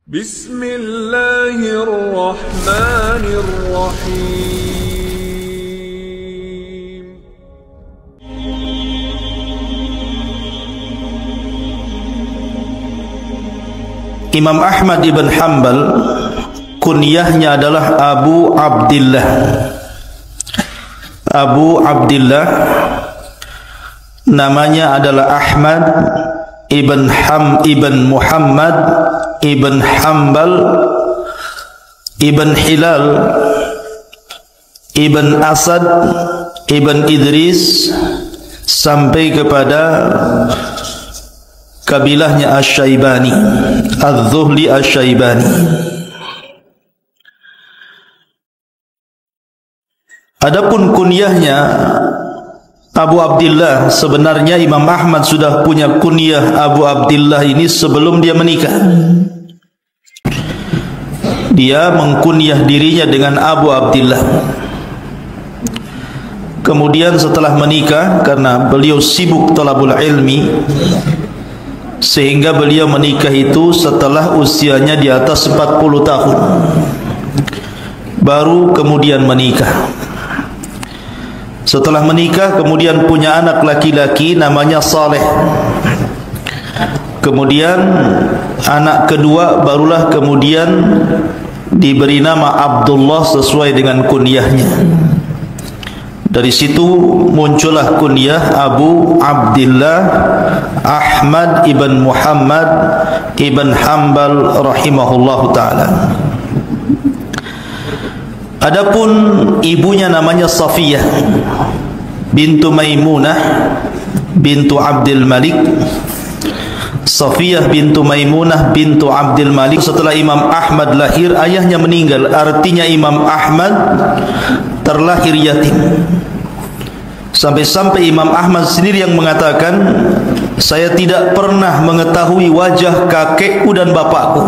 Bismillahirrahmanirrahim. Imam Ahmad ibn Hanbal kunyahnya adalah Abu Abdillah. Abu Abdillah namanya adalah Ahmad ibn Muhammad ibn Hanbal ibn Hilal ibn Asad ibn Idris sampai kepada kabilahnya Asy-Syaibani, Az-Zuhli Asy-Syaibani. Adapun kunyahnya Abu Abdillah, sebenarnya Imam Ahmad sudah punya kunyah Abu Abdillah ini sebelum dia menikah. Dia mengkunyah dirinya dengan Abu Abdillah. Kemudian setelah menikah, karena beliau sibuk talabul ilmi, sehingga beliau menikah itu setelah usianya di atas 40 tahun, baru kemudian menikah. Setelah menikah kemudian punya anak laki-laki namanya Saleh. Kemudian anak kedua barulah kemudian diberi nama Abdullah sesuai dengan kunyahnya. Dari situ muncullah kunyah Abu Abdillah Ahmad ibn Muhammad ibn Hanbal rahimahullahu ta'ala. Adapun ibunya namanya Safiyah bintu Maimunah bintu Abdul Malik. Safiyah bintu Maimunah bintu Abdul Malik. Setelah Imam Ahmad lahir, ayahnya meninggal. Artinya Imam Ahmad terlahir yatim. Sampai-sampai Imam Ahmad sendiri yang mengatakan, saya tidak pernah mengetahui wajah kakekku dan bapakku,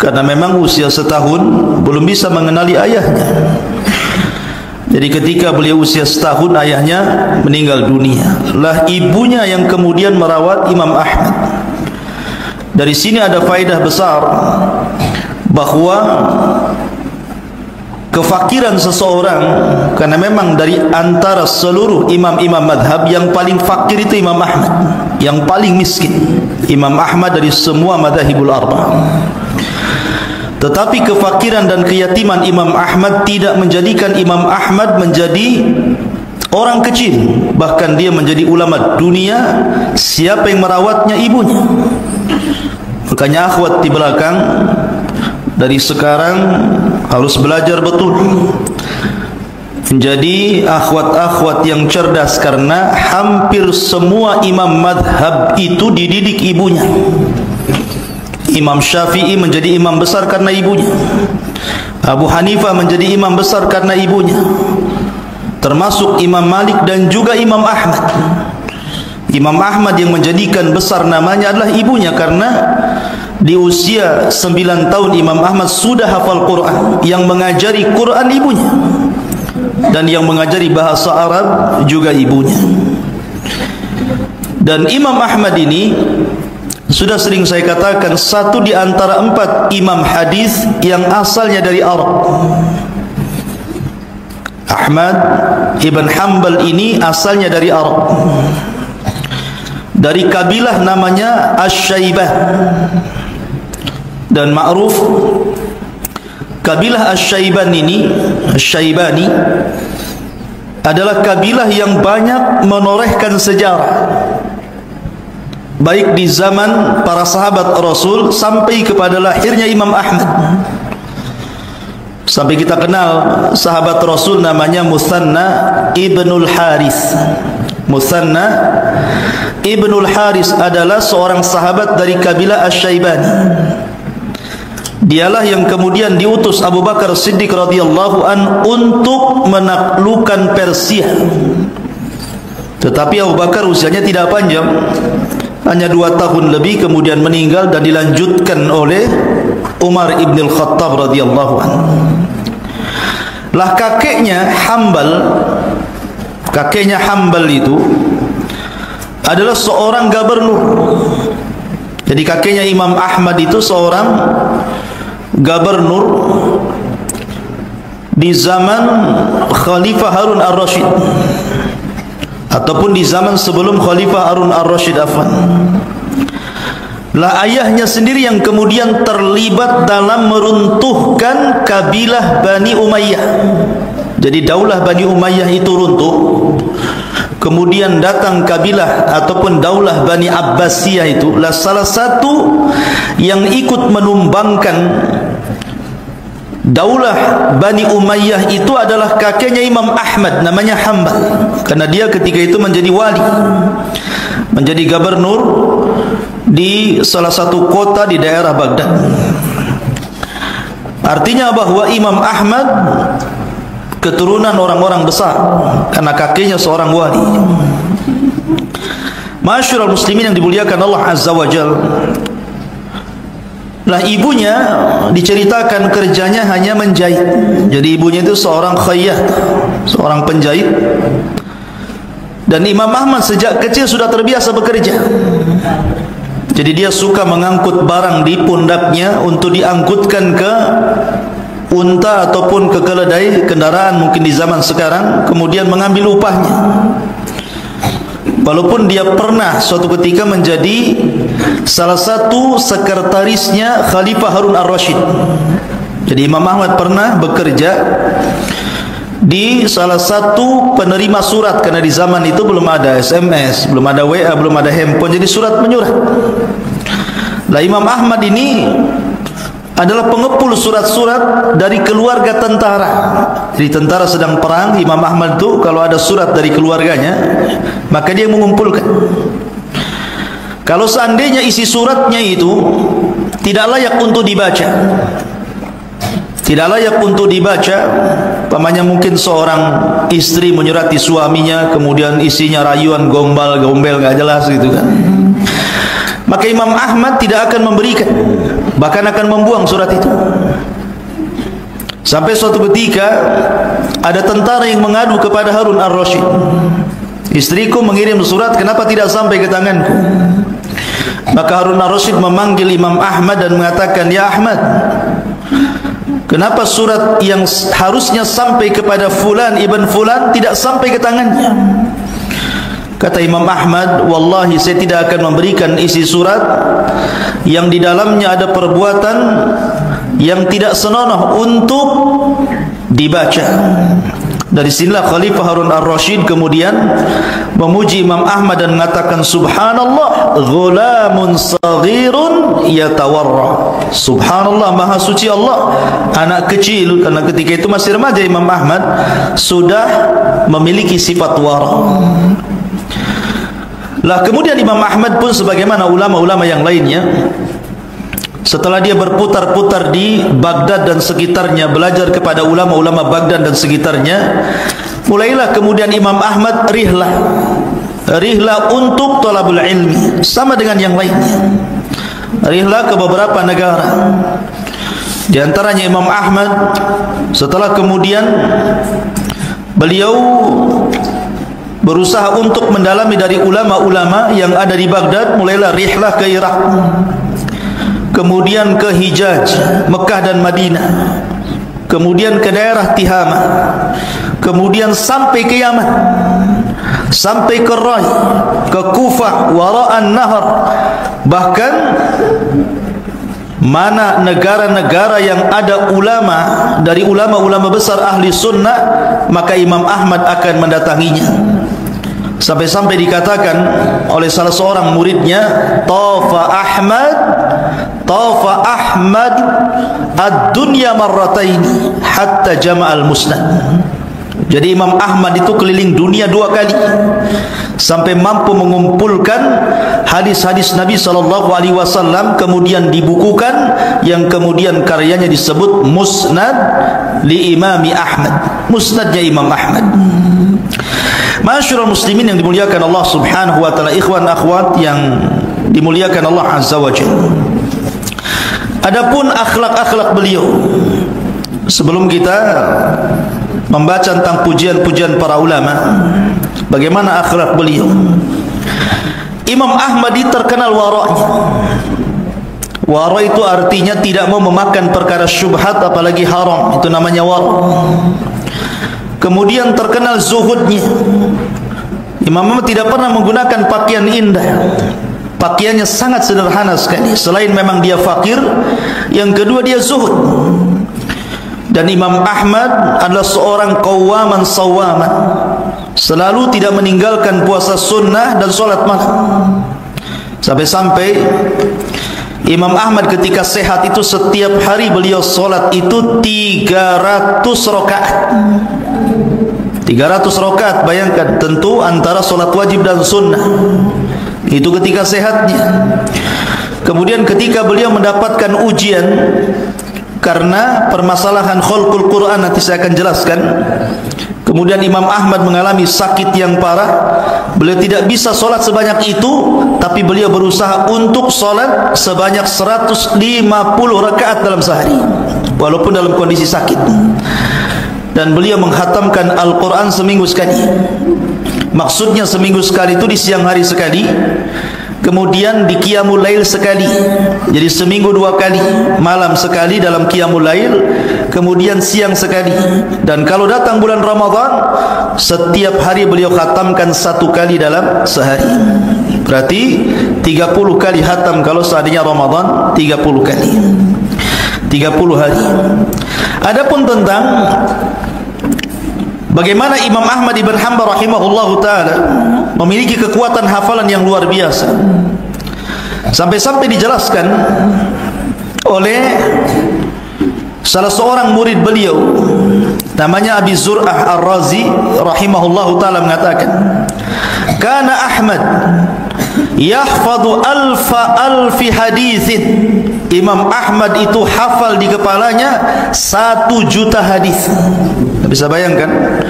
karena memang usia setahun belum bisa mengenali ayahnya. Jadi ketika beliau usia setahun, ayahnya meninggal dunia. Lah ibunya yang kemudian merawat Imam Ahmad. Dari sini ada faedah besar bahwa kefakiran seseorang, karena memang dari antara seluruh imam-imam madhab yang paling fakir itu Imam Ahmad, yang paling miskin Imam Ahmad dari semua madhahibul arba'. Tetapi kefakiran dan keyatiman Imam Ahmad tidak menjadikan Imam Ahmad menjadi orang kecil. Bahkan dia menjadi ulama dunia. Siapa yang merawatnya? Ibunya. Makanya akhwat di belakang, dari sekarang harus belajar betul menjadi akhwat-akhwat yang cerdas, karena hampir semua imam madhab itu dididik ibunya. Imam Syafi'i menjadi imam besar karena ibunya. Abu Hanifah menjadi imam besar karena ibunya. Termasuk Imam Malik dan juga Imam Ahmad. Imam Ahmad yang menjadikan besar namanya adalah ibunya, karena di usia 9 tahun Imam Ahmad sudah hafal Quran. Yang mengajari Quran ibunya, dan yang mengajari bahasa Arab juga ibunya. Dan Imam Ahmad ini sudah sering saya katakan, satu di antara 4 imam hadis yang asalnya dari Arab. Ahmad ibn Hanbal ini asalnya dari Arab, dari kabilah namanya Asy-Syaibah. Dan ma'ruf kabilah Asy-Syaibani adalah kabilah yang banyak menorehkan sejarah, baik di zaman para sahabat Rasul sampai kepada lahirnya Imam Ahmad. Sampai kita kenal sahabat Rasul namanya Musanna ibnul Haris. Musanna ibnul Haris adalah seorang sahabat dari kabilah Asy-Syaibani. Dialah yang kemudian diutus Abu Bakar Siddiq radhiyallahu an untuk menaklukkan Persia. Tetapi Abu Bakar usianya tidak panjang, hanya 2 tahun lebih, kemudian meninggal dan dilanjutkan oleh Umar ibn al-Khattab radhiyallahu anhu. Lah kakeknya Hanbal itu adalah seorang gubernur. Jadi kakeknya Imam Ahmad itu seorang gubernur di zaman Khalifah Harun ar-Rasyid, ataupun di zaman sebelum Khalifah Harun ar-Rasyid afwan. Lah ayahnya sendiri yang kemudian terlibat dalam meruntuhkan kabilah Bani Umayyah. Jadi daulah Bani Umayyah itu runtuh, kemudian datang kabilah ataupun daulah Bani Abbasiyah itu. Lah salah satu yang ikut menumbangkan daulah Bani Umayyah itu adalah kakeknya Imam Ahmad, namanya Hanbal, karena dia ketika itu menjadi wali, menjadi gubernur di salah satu kota di daerah Baghdad. Artinya bahwa Imam Ahmad keturunan orang-orang besar karena kakeknya seorang wali. Masyarul muslimin yang dimuliakan Allah Azza wa Jalla. Lah ibunya diceritakan kerjanya hanya menjahit. Jadi ibunya itu seorang khayyat, seorang penjahit. Dan Imam Ahmad sejak kecil sudah terbiasa bekerja. Jadi dia suka mengangkut barang di pundaknya untuk diangkutkan ke unta ataupun ke keledai kendaraan mungkin di zaman sekarang, kemudian mengambil upahnya. Walaupun dia pernah suatu ketika menjadi salah satu sekretarisnya Khalifah Harun ar-Rasyid. Jadi Imam Ahmad pernah bekerja di salah satu penerima surat, karena di zaman itu belum ada SMS, belum ada WA, belum ada handphone, jadi surat menyurat. Lah Imam Ahmad ini adalah pengepul surat-surat dari keluarga tentara. Jadi tentara sedang perang, Imam Ahmad itu kalau ada surat dari keluarganya, maka dia mengumpulkan. Kalau seandainya isi suratnya itu tidak layak untuk dibaca, tidak layak untuk dibaca, pamannya mungkin seorang istri menyurati suaminya, kemudian isinya rayuan gombal-gombel gak jelas gitu kan, maka Imam Ahmad tidak akan memberikan, bahkan akan membuang surat itu. Sampai suatu ketika ada tentara yang mengadu kepada Harun ar-Rasyid, istriku mengirim surat, kenapa tidak sampai ke tanganku? Maka Harun ar-Rasyid memanggil Imam Ahmad dan mengatakan, ya Ahmad, kenapa surat yang harusnya sampai kepada fulan ibn fulan tidak sampai ke tangannya? Kata Imam Ahmad, wallahi saya tidak akan memberikan isi surat yang di dalamnya ada perbuatan yang tidak senonoh untuk dibaca. Dari sinilah Khalifah Harun ar-Rasyid kemudian memuji Imam Ahmad dan mengatakan, subhanallah, ghulamun saghirun yatawarra. Subhanallah, maha suci Allah, anak kecil, karena ketika itu masih remaja Imam Ahmad, sudah memiliki sifat wara. Lah kemudian Imam Ahmad pun sebagaimana ulama-ulama yang lainnya, setelah dia berputar-putar di Baghdad dan sekitarnya, belajar kepada ulama-ulama Baghdad dan sekitarnya, mulailah kemudian Imam Ahmad rihlah untuk thalabul ilmi, sama dengan yang lainnya, rihlah ke beberapa negara. Di antaranya Imam Ahmad setelah kemudian beliau berusaha untuk mendalami dari ulama-ulama yang ada di Baghdad, mulailah rihlah ke Irak, kemudian ke Hijaz, Mekah dan Madinah, kemudian ke daerah Tihama, kemudian sampai ke Yaman, sampai ke Rai, ke Kufah, Wara'an Nahar. Bahkan mana negara-negara yang ada ulama dari ulama-ulama besar ahli sunnah, maka Imam Ahmad akan mendatanginya. Sampai-sampai dikatakan oleh salah seorang muridnya, Tafa Ahmad ad-dunya marrataini hatta jama'al musnad. Jadi Imam Ahmad itu keliling dunia 2 kali sampai mampu mengumpulkan hadis-hadis Nabi SAW, kemudian dibukukan, yang kemudian karyanya disebut Musnad li Imami Ahmad, Musnadnya Imam Ahmad. Masyarul muslimin yang dimuliakan Allah Subhanahu wa taala, ikhwan akhwat yang dimuliakan Allah Azza wa Jalla. Adapun akhlak-akhlak beliau, sebelum kita membaca tentang pujian-pujian para ulama, bagaimana akhlak beliau? Imam Ahmad terkenal wara'nya. Wara itu artinya tidak mau memakan perkara syubhat apalagi haram, itu namanya wara. Kemudian terkenal zuhudnya. Imam Ahmad tidak pernah menggunakan pakaian indah. Pakaiannya sangat sederhana sekali. Selain memang dia fakir, yang kedua dia zuhud. Dan Imam Ahmad adalah seorang qawaman sawaman, selalu tidak meninggalkan puasa sunnah dan solat malam. Sampai-sampai Imam Ahmad ketika sehat itu setiap hari beliau solat itu 300 rakaat. 300 rakaat, bayangkan, tentu antara solat wajib dan sunnah. Itu ketika sehatnya. Kemudian ketika beliau mendapatkan ujian karena permasalahan khalqul Quran, nanti saya akan jelaskan. Kemudian Imam Ahmad mengalami sakit yang parah. Beliau tidak bisa solat sebanyak itu, tapi beliau berusaha untuk solat sebanyak 150 rakaat dalam sehari, walaupun dalam kondisi sakit. Dan beliau menghatamkan Al-Quran seminggu sekali. Maksudnya seminggu sekali itu di siang hari sekali, kemudian di qiyamul lail sekali. Jadi seminggu 2 kali, malam sekali dalam qiyamul lail, kemudian siang sekali. Dan kalau datang bulan Ramadan, setiap hari beliau khatamkan 1 kali dalam sehari. Berarti 30 kali khatam kalau seandainya Ramadan, 30 kali, 30 hari. Adapun tentang bagaimana Imam Ahmad ibn Hanbal rahimahullahu ta'ala memiliki kekuatan hafalan yang luar biasa, sampai-sampai dijelaskan oleh salah seorang murid beliau, namanya Abi Zur'ah Ar-Razi rahimahullahu ta'ala, mengatakan, kana Ahmad yahfadhu alfi hadithin. Imam Ahmad itu hafal di kepalanya 1 juta hadis. Bisa bayangkan,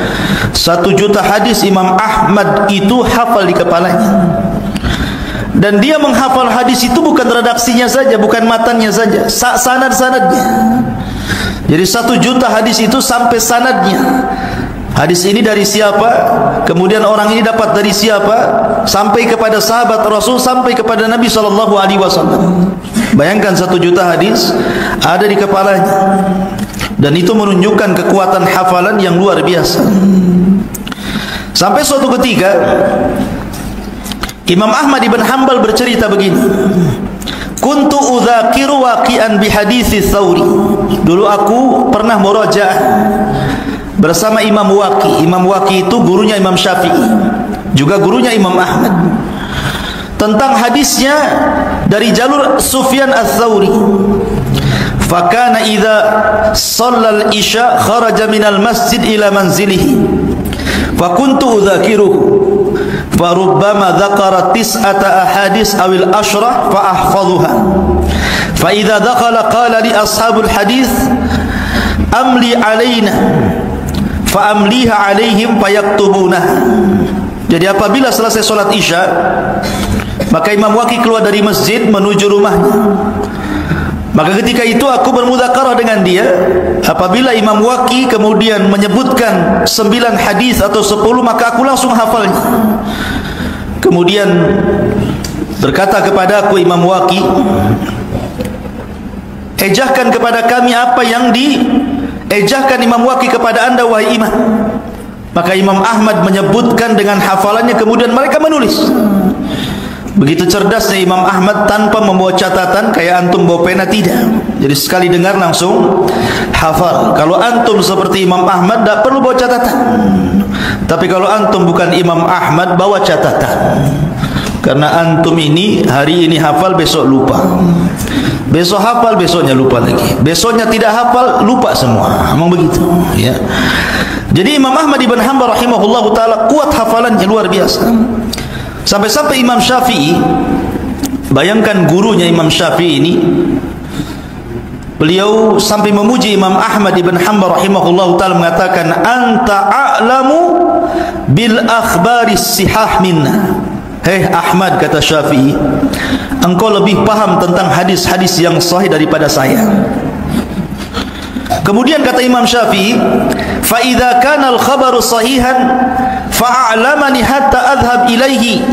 1 juta hadis Imam Ahmad itu hafal di kepalanya. Dan dia menghafal hadis itu bukan redaksinya saja, bukan matannya saja, sanad-sanadnya. Jadi 1 juta hadis itu sampai sanadnya. Hadis ini dari siapa, kemudian orang ini dapat dari siapa, sampai kepada sahabat Rasul, sampai kepada Nabi SAW. Bayangkan 1 juta hadis ada di kepalanya. Dan itu menunjukkan kekuatan hafalan yang luar biasa. Sampai suatu ketika Imam Ahmad ibn Hanbal bercerita begini, kuntu udzakiru waqi'an bihaditsi Tsauri. Dulu aku pernah murajaah bersama Imam Waqi. Imam Waqi itu gurunya Imam Syafi'i, juga gurunya Imam Ahmad, tentang hadisnya dari jalur Sufyan Ats-Tsauri. Fakana idza shallal isya kharaja minal masjid ila manzilihi fakuntu udzakiruhu farubbama dzakara 9 ahadits awil 10 fa ahfadhuha fa idza dakhala qala li ashabul hadits amli alaina fa amliha alaihim fayaktubuna. Jadi apabila selesai salat isya, maka Imam Waqi keluar dari masjid menuju rumahnya. Maka ketika itu aku bermudzakarah dengan dia. Apabila Imam Waqi kemudian menyebutkan 9 hadis atau 10, maka aku langsung hafalnya. Kemudian berkata kepada aku Imam Waqi, ejahkan kepada kami apa yang diejahkan Imam Waqi kepada anda, wahai imam. Maka Imam Ahmad menyebutkan dengan hafalannya, kemudian mereka menulis. Begitu cerdasnya Imam Ahmad, tanpa membawa catatan kayak antum bawa pena, tidak. Jadi sekali dengar langsung hafal. Kalau antum seperti Imam Ahmad, tidak perlu bawa catatan. Tapi kalau antum bukan Imam Ahmad, bawa catatan. Karena antum ini hari ini hafal, besok lupa. Besok hafal, besoknya lupa lagi. Besoknya tidak hafal, lupa semua. Memang begitu, ya. Jadi Imam Ahmad ibn Hanbal rahimahullahu ta'ala kuat hafalannya, luar biasa. Sampai-sampai Imam Syafi'i, bayangkan gurunya Imam Syafi'i ini, beliau sampai memuji Imam Ahmad ibn Hanbal rahimahullahu ta'ala, mengatakan, anta a'lamu bil akhbaris sihah minna. Hei Ahmad, kata Syafi'i, engkau lebih paham tentang hadis-hadis yang sahih daripada saya. Kemudian kata Imam Syafi'i, fa idza kana al-khabaru sahihan fa'alamani hatta adhhab ilaihi.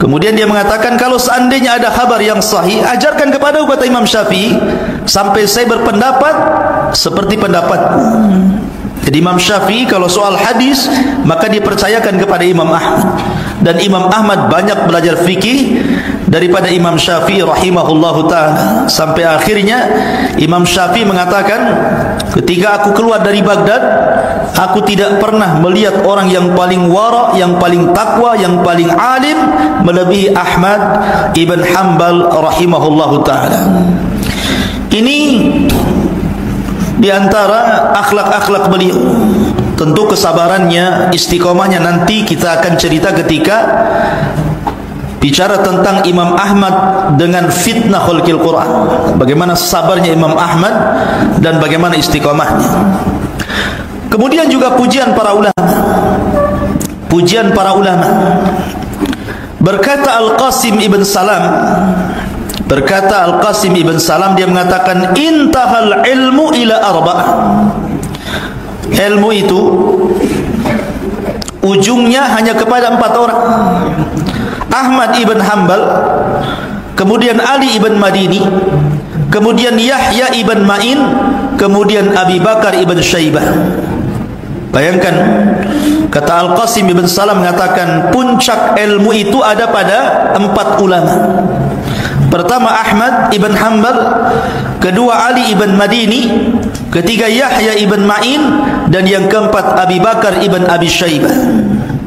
Kemudian dia mengatakan, kalau seandainya ada kabar yang sahih, ajarkan kepada kata Imam Syafi'i, sampai saya berpendapat seperti pendapat. Jadi Imam Syafi'i kalau soal hadis, maka dipercayakan kepada Imam Ahmad. Dan Imam Ahmad banyak belajar fikih daripada Imam Syafi'i rahimahullahu ta'ala. Sampai akhirnya Imam Syafi'i mengatakan, ketika aku keluar dari Baghdad, aku tidak pernah melihat orang yang paling wara, yang paling takwa, yang paling alim melebihi Ahmad ibn Hanbal rahimahullahu ta'ala. Ini di antara akhlak-akhlak beliau. Tentu kesabarannya, istiqomahnya nanti kita akan cerita ketika bicara tentang Imam Ahmad dengan fitnah khalqil Quran. Bagaimana sabarnya Imam Ahmad dan bagaimana istiqomahnya. Kemudian juga pujian para ulama. Pujian para ulama. Berkata Al-Qasim ibn Salam, dia mengatakan, intahal ilmu ila arba'ah. Ilmu itu ujungnya hanya kepada 4 orang. Ahmad ibn Hanbal, kemudian Ali ibn Madini, kemudian Yahya ibn Ma'in, kemudian Abi Bakar ibn Syaibah. Bayangkan, kata Al-Qasim ibn Salam mengatakan, puncak ilmu itu ada pada 4 ulama. Pertama Ahmad ibn Hanbal, kedua Ali ibn Madini, ketiga Yahya ibn Ma'in, dan yang keempat Abi Bakar ibn Abi Syaibah.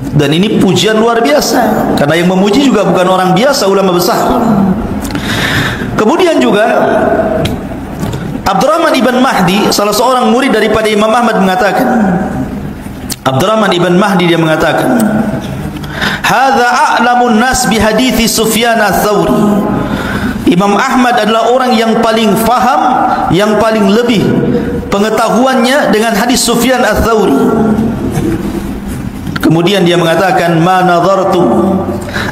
Dan ini pujian luar biasa, karena yang memuji juga bukan orang biasa, ulama besar. Kemudian juga Abdurrahman ibn Mahdi, salah seorang murid daripada Imam Ahmad, mengatakan, Abdurrahman ibn Mahdi dia mengatakan, hadza a'lamun nas bi hadithi Sufyan ats-Tsauri. Imam Ahmad adalah orang yang paling faham, yang paling lebih pengetahuannya dengan hadis Sufyan ats-Tsauri. Kemudian dia mengatakan, ma nadhartu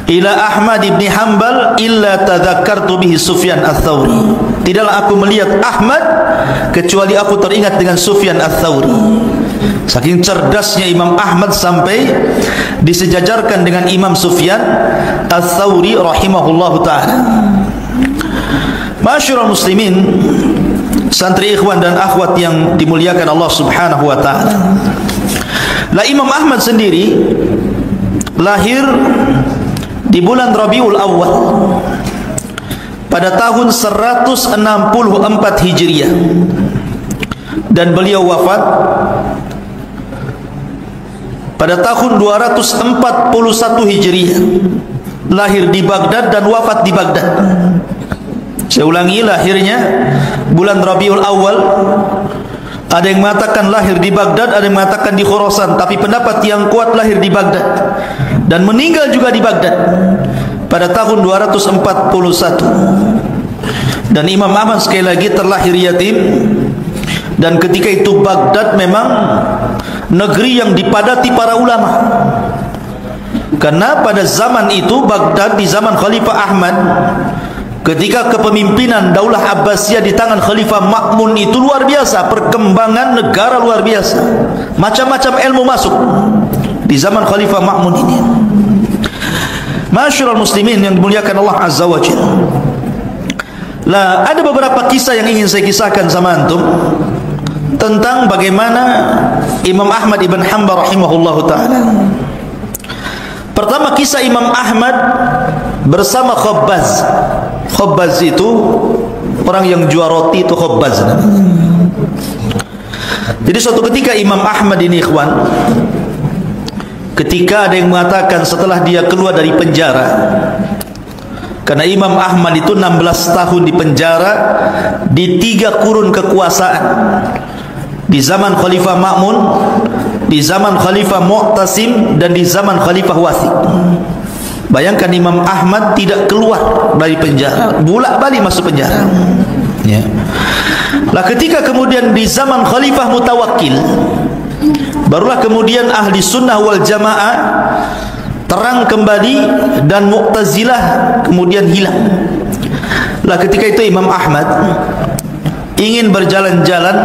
ila Ahmad ibn Hanbal illa tadhakkartu bihi Sufyan ats-Tsauri. Tidaklah aku melihat Ahmad kecuali aku teringat dengan Sufyan ats-Tsauri. Saking cerdasnya Imam Ahmad sampai disejajarkan dengan Imam Sufyan ats-Tsauri rahimahullahu ta'ala. Masyarul muslimin, santri ikhwan dan akhwat yang dimuliakan Allah subhanahu wa ta'ala. Lah Imam Ahmad sendiri lahir di bulan Rabiul Awal pada tahun 164 Hijriah, dan beliau wafat pada tahun 241 Hijriah. Lahir di Baghdad dan wafat di Baghdad. Saya ulangi, lahirnya bulan Rabiul Awal. Ada yang mengatakan lahir di Baghdad, ada yang mengatakan di Khurasan, tapi pendapat yang kuat lahir di Baghdad, dan meninggal juga di Baghdad pada tahun 241. Dan Imam Ahmad sekali lagi terlahir yatim, dan ketika itu Baghdad memang negeri yang dipadati para ulama. Karena pada zaman itu Baghdad, di zaman Khalifah Ahmad, ketika kepemimpinan Daulah Abbasiyah di tangan Khalifah Ma'mun itu luar biasa, perkembangan negara luar biasa, macam-macam ilmu masuk di zaman Khalifah Ma'mun ini. Masyarul muslimin yang dimuliakan Allah Azza wa Jalla. Lah, ada beberapa kisah yang ingin saya kisahkan sama antum tentang bagaimana Imam Ahmad ibn Hanbal rahimahullahu ta'ala. Pertama, kisah Imam Ahmad bersama Khabbaz. Khabbaz itu orang yang jual roti, itu Khabbaz. Jadi suatu ketika Imam Ahmad ini ikhwan, ketika ada yang mengatakan setelah dia keluar dari penjara, karena Imam Ahmad itu 16 tahun di penjara di 3 kurun kekuasaan, di zaman Khalifah Ma'mun, di zaman Khalifah Mu'tasim, dan di zaman Khalifah Wathiq. Bayangkan Imam Ahmad tidak keluar dari penjara, bolak-balik masuk penjara. Ya. Lah ketika kemudian di zaman Khalifah Mutawakkil, barulah kemudian ahli sunnah wal jamaah terang kembali dan Mu'tazilah kemudian hilang. Lah ketika itu Imam Ahmad ingin berjalan-jalan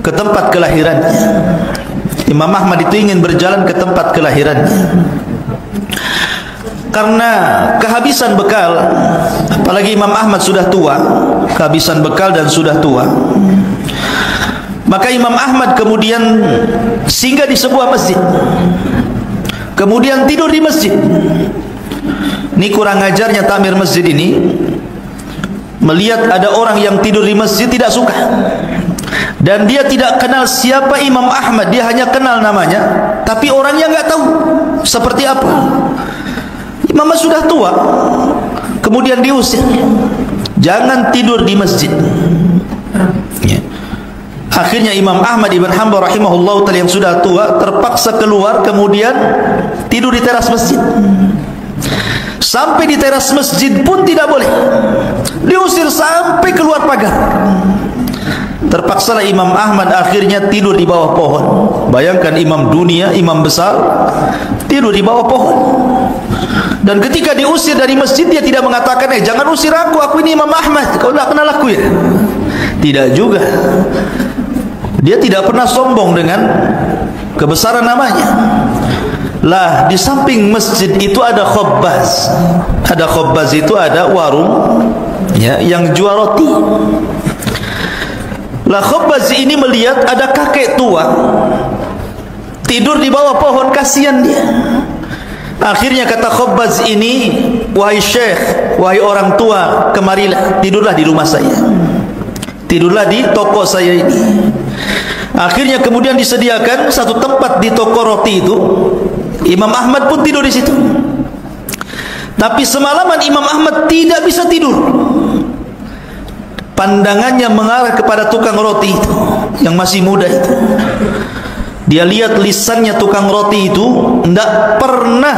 ke tempat kelahirannya. Imam Ahmad itu ingin berjalan ke tempat kelahirannya. karena kehabisan bekal, apalagi Imam Ahmad sudah tua, kehabisan bekal dan sudah tua, maka Imam Ahmad kemudian singgah di sebuah masjid, kemudian tidur di masjid. Ini kurang ajarnya takmir masjid ini, melihat ada orang yang tidur di masjid tidak suka, dan dia tidak kenal siapa Imam Ahmad, dia hanya kenal namanya, tapi orangnya nggak tahu seperti apa. Imam Ahmad sudah tua, kemudian diusir, jangan tidur di masjid. Ya. Akhirnya Imam Ahmad ibn Hanbal rahimahullah ta'ala yang sudah tua terpaksa keluar, kemudian tidur di teras masjid. Sampai di teras masjid pun tidak boleh, diusir sampai keluar pagar. Terpaksalah Imam Ahmad akhirnya tidur di bawah pohon. Bayangkan imam dunia, imam besar, tidur di bawah pohon. Dan ketika diusir dari masjid, dia tidak mengatakan, jangan usir aku ini Imam Ahmad, kau tidak kenal aku ya. Tidak juga. Dia tidak pernah sombong dengan kebesaran namanya. Lah, di samping masjid itu ada khobbaz. Ada khobbaz itu ada warung ya, yang jual roti. Lah, khobbaz ini melihat ada kakek tua tidur di bawah pohon, kasihan dia. Akhirnya kata khobbaz ini, wahai syekh, wahai orang tua, kemarilah, tidurlah di rumah saya, tidurlah di toko saya ini. Akhirnya kemudian disediakan satu tempat di toko roti itu. Imam Ahmad pun tidur di situ. Tapi semalaman Imam Ahmad tidak bisa tidur. Pandangannya mengarah kepada tukang roti itu yang masih muda itu. Dia lihat lisannya tukang roti itu tidak pernah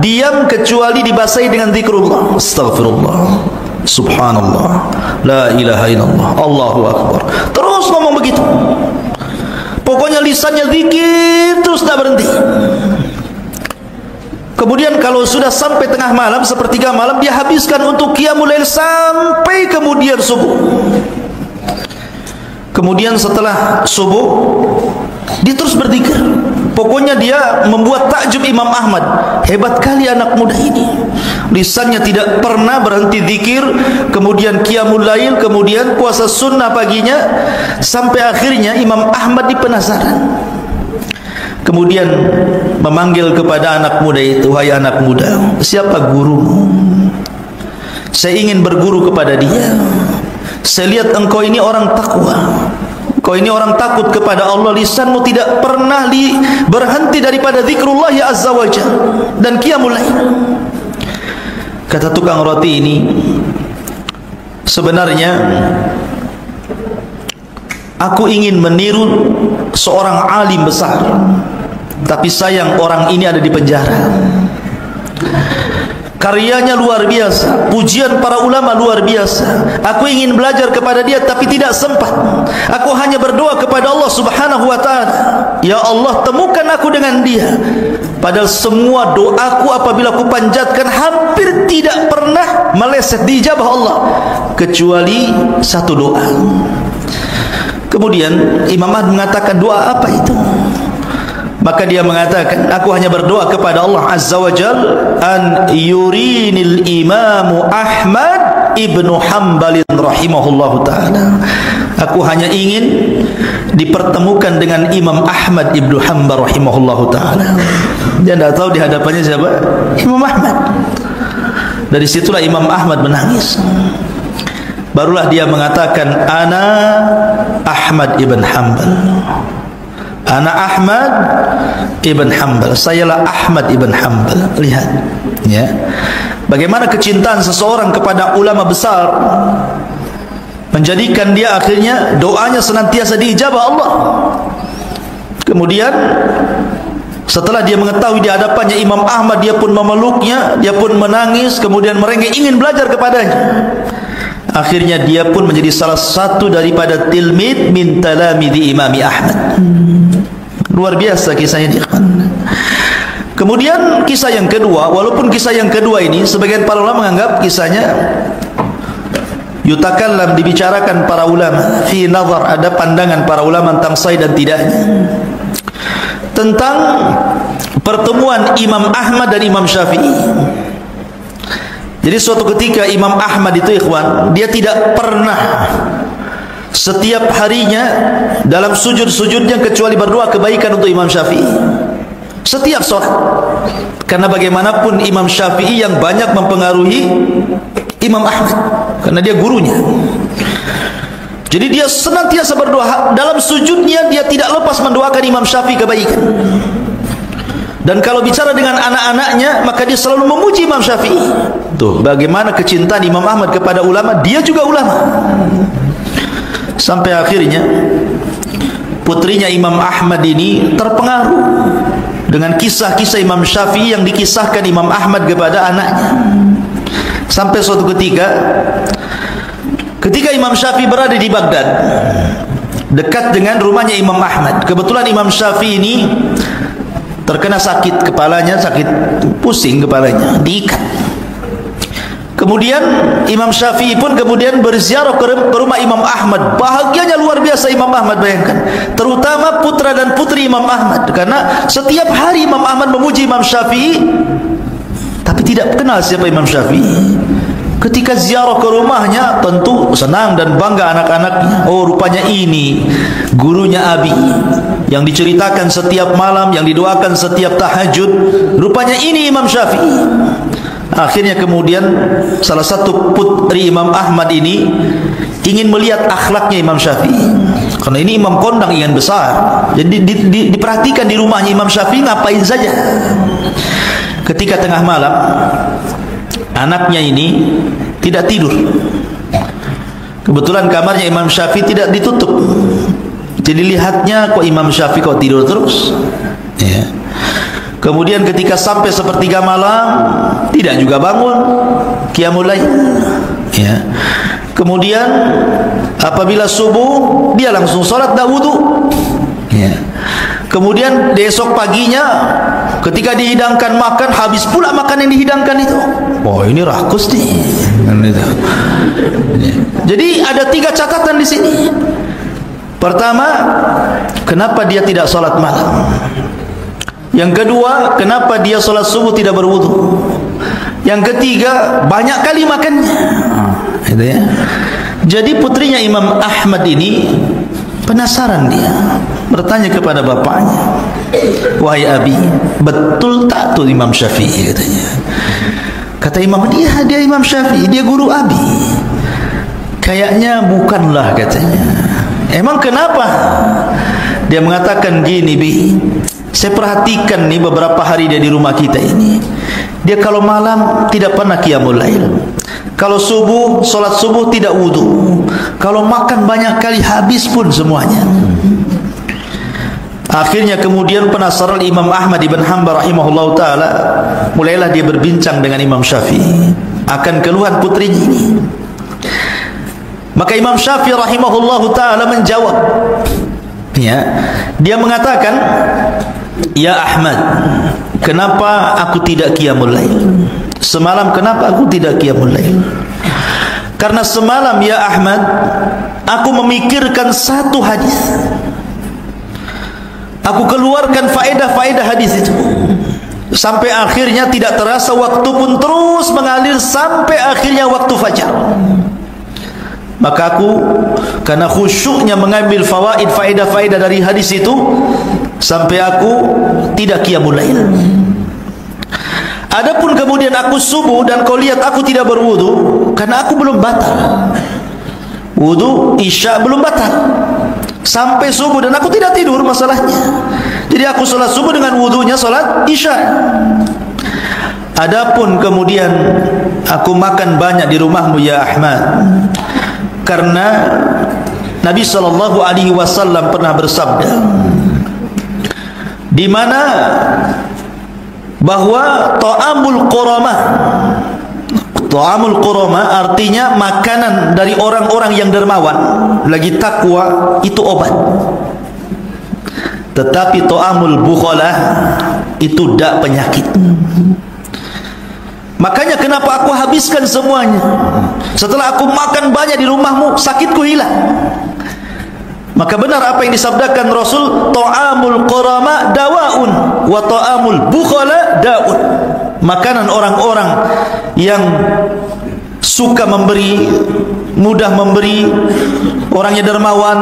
diam kecuali dibasahi dengan zikrullah. Astaghfirullah, subhanallah, la ilaha illallah, Allahu akbar. Terus ngomong begitu. Pokoknya lisannya zikir terus tak berhenti. Kemudian kalau sudah sampai tengah malam, sepertiga malam, dia habiskan untuk qiyamul lail sampai kemudian subuh. Kemudian setelah subuh, dia terus berzikir. Pokoknya dia membuat takjub Imam Ahmad. Hebat kali anak muda ini. Lisannya tidak pernah berhenti zikir, kemudian qiyamul lail, kemudian puasa sunnah paginya, sampai akhirnya Imam Ahmad penasaran. Kemudian memanggil kepada anak muda itu, wahai anak muda, siapa gurumu? Saya ingin berguru kepada dia. Saya lihat engkau ini orang takwa, engkau ini orang takut kepada Allah. Lisanmu tidak pernah berhenti daripada zikrullah ya azza wa jalla dan qiyamul lail. Kata tukang roti ini, sebenarnya aku ingin meniru seorang alim besar, tapi sayang orang ini ada di penjara. Karyanya luar biasa, pujian para ulama luar biasa. Aku ingin belajar kepada dia tapi tidak sempat. Aku hanya berdoa kepada Allah subhanahu wa ta'ala, ya Allah, temukan aku dengan dia. Padahal semua doaku apabila aku panjatkan hampir tidak pernah meleset diijabah Allah, kecuali satu doa. Kemudian Imam Ahmad mengatakan, doa apa itu? Maka dia mengatakan, aku hanya berdoa kepada Allah azza wa jal, an yurinil imamu Ahmad ibnu Hanbal rahimahullahu ta'ala. Aku hanya ingin dipertemukan dengan Imam Ahmad ibnu Hanbal rahimahullahu ta'ala. Dia tidak tahu di hadapannya siapa? Imam Ahmad. Dari situlah Imam Ahmad menangis. Barulah dia mengatakan, ana Ahmad ibn Hanbal, ana Ahmad ibn Hanbal, sayalah Ahmad ibn Hanbal. Lihat ya, bagaimana kecintaan seseorang kepada ulama besar menjadikan dia akhirnya doanya senantiasa diijabah Allah. Kemudian setelah dia mengetahui di hadapannya Imam Ahmad, dia pun memeluknya, dia pun menangis, kemudian merengek ingin belajar kepadanya. Akhirnya dia pun menjadi salah satu daripada tilmid min talamidi Imam Ahmad. Luar biasa kisahnya dia. Kemudian kisah yang kedua, walaupun kisah yang kedua ini sebagian para ulama menganggap kisahnya yutakallam, dibicarakan para ulama, fi nazar, ada pandangan para ulama tentang sahih dan tidaknya, tentang pertemuan Imam Ahmad dan Imam Syafi'i. Jadi suatu ketika Imam Ahmad itu ikhwan, dia tidak pernah setiap harinya dalam sujud-sujudnya kecuali berdoa kebaikan untuk Imam Syafi'i setiap sholat. Karena bagaimanapun Imam Syafi'i yang banyak mempengaruhi Imam Ahmad, karena dia gurunya. Jadi dia senantiasa berdoa. Dalam sujudnya dia tidak lepas mendoakan Imam Syafi'i kebaikan. Dan kalau bicara dengan anak-anaknya, maka dia selalu memuji Imam Syafi'i. Tuh, bagaimana kecintaan Imam Ahmad kepada ulama, dia juga ulama. Sampai akhirnya putrinya Imam Ahmad ini terpengaruh dengan kisah-kisah Imam Syafi'i yang dikisahkan Imam Ahmad kepada anaknya. Sampai suatu ketika Imam Syafi'i berada di Baghdad, dekat dengan rumahnya Imam Ahmad. Kebetulan Imam Syafi'i ini terkena sakit kepalanya, sakit pusing kepalanya, diikat. Kemudian Imam Syafi'i pun kemudian berziarah ke rumah Imam Ahmad. Bahagianya luar biasa Imam Ahmad, bayangkan. Terutama putra dan putri Imam Ahmad, karena setiap hari Imam Ahmad memuji Imam Syafi'i, tapi tidak kenal siapa Imam Syafi'i. Ketika ziarah ke rumahnya, tentu senang dan bangga anak-anaknya. Oh, rupanya ini gurunya Abi yang diceritakan setiap malam, yang didoakan setiap tahajud. Rupanya ini Imam Syafi'i. Akhirnya kemudian salah satu putri Imam Ahmad ini ingin melihat akhlaknya Imam Syafi'i, karena ini imam kondang yang besar. Jadi diperhatikan di rumahnya Imam Syafi'i ngapain saja. Ketika tengah malam, anaknya ini tidak tidur. Kebetulan kamarnya Imam Syafi'i tidak ditutup. Jadi lihatnya, kok Imam Syafi'i kok tidur terus, ya. Kemudian ketika sampai sepertiga malam, tidak juga bangun qiyamul lail, ya. Kemudian apabila subuh, dia langsung sholat dah wudu, ya. Kemudian besok paginya ketika dihidangkan makan, habis pula makan yang dihidangkan itu. Oh, ini rakus nih. Jadi ada 3 catatan di sini. Pertama, kenapa dia tidak sholat malam? Yang kedua, kenapa dia sholat subuh tidak berwudu? Yang ketiga, banyak kali makannya. Itu ya. Jadi putrinya Imam Ahmad ini penasaran, dia bertanya kepada bapaknya, wahai Abi, betul tak tuh Imam Syafi'i, katanya. Kata Imam, dia Imam Syafi'i, dia guru Abi. Kayaknya bukanlah, katanya. Emang kenapa? Dia mengatakan gini, Bi, saya perhatikan nih beberapa hari dia di rumah kita ini, dia kalau malam tidak pernah qiyamul lail, kalau subuh, sholat subuh tidak wudu, kalau makan banyak kali habis pun semuanya. Akhirnya kemudian penasaran Imam Ahmad ibn Hanbal rahimahullah ta'ala, mulailah dia berbincang dengan Imam Syafi'i akan keluhan putrinya ini. Maka Imam Syafi'i rahimahullah ta'ala menjawab, ya, dia mengatakan, ya Ahmad, kenapa aku tidak qiyamul lail? Semalam kenapa aku tidak qiyamul lail? Karena semalam, ya Ahmad, aku memikirkan satu hadis. Aku keluarkan faedah-faedah hadis itu, sampai akhirnya tidak terasa waktu pun terus mengalir sampai akhirnya waktu fajar. Maka aku karena khusyuknya mengambil faedah-faedah dari hadis itu, sampai aku tidak qiyamul lail. Adapun kemudian aku subuh dan kau lihat aku tidak berwudu, karena aku belum batal. Wudu isya belum batal sampai subuh, dan aku tidak tidur masalahnya. Jadi aku sholat subuh dengan wudunya sholat isya. Adapun kemudian aku makan banyak di rumahmu, ya Ahmad, karena Nabi SAW pernah bersabda, di mana bahwa ta'amul qurama artinya makanan dari orang-orang yang dermawan lagi takwa itu obat, tetapi ta'amul bukhala itu dak penyakit. Makanya kenapa aku habiskan semuanya, setelah aku makan banyak di rumahmu, sakitku hilang. Maka benar apa yang disabdakan Rasul, ta'amul qurama dawaun wa ta'amul bukhala daun. makanan orang-orang yang suka memberi, mudah memberi, orangnya dermawan,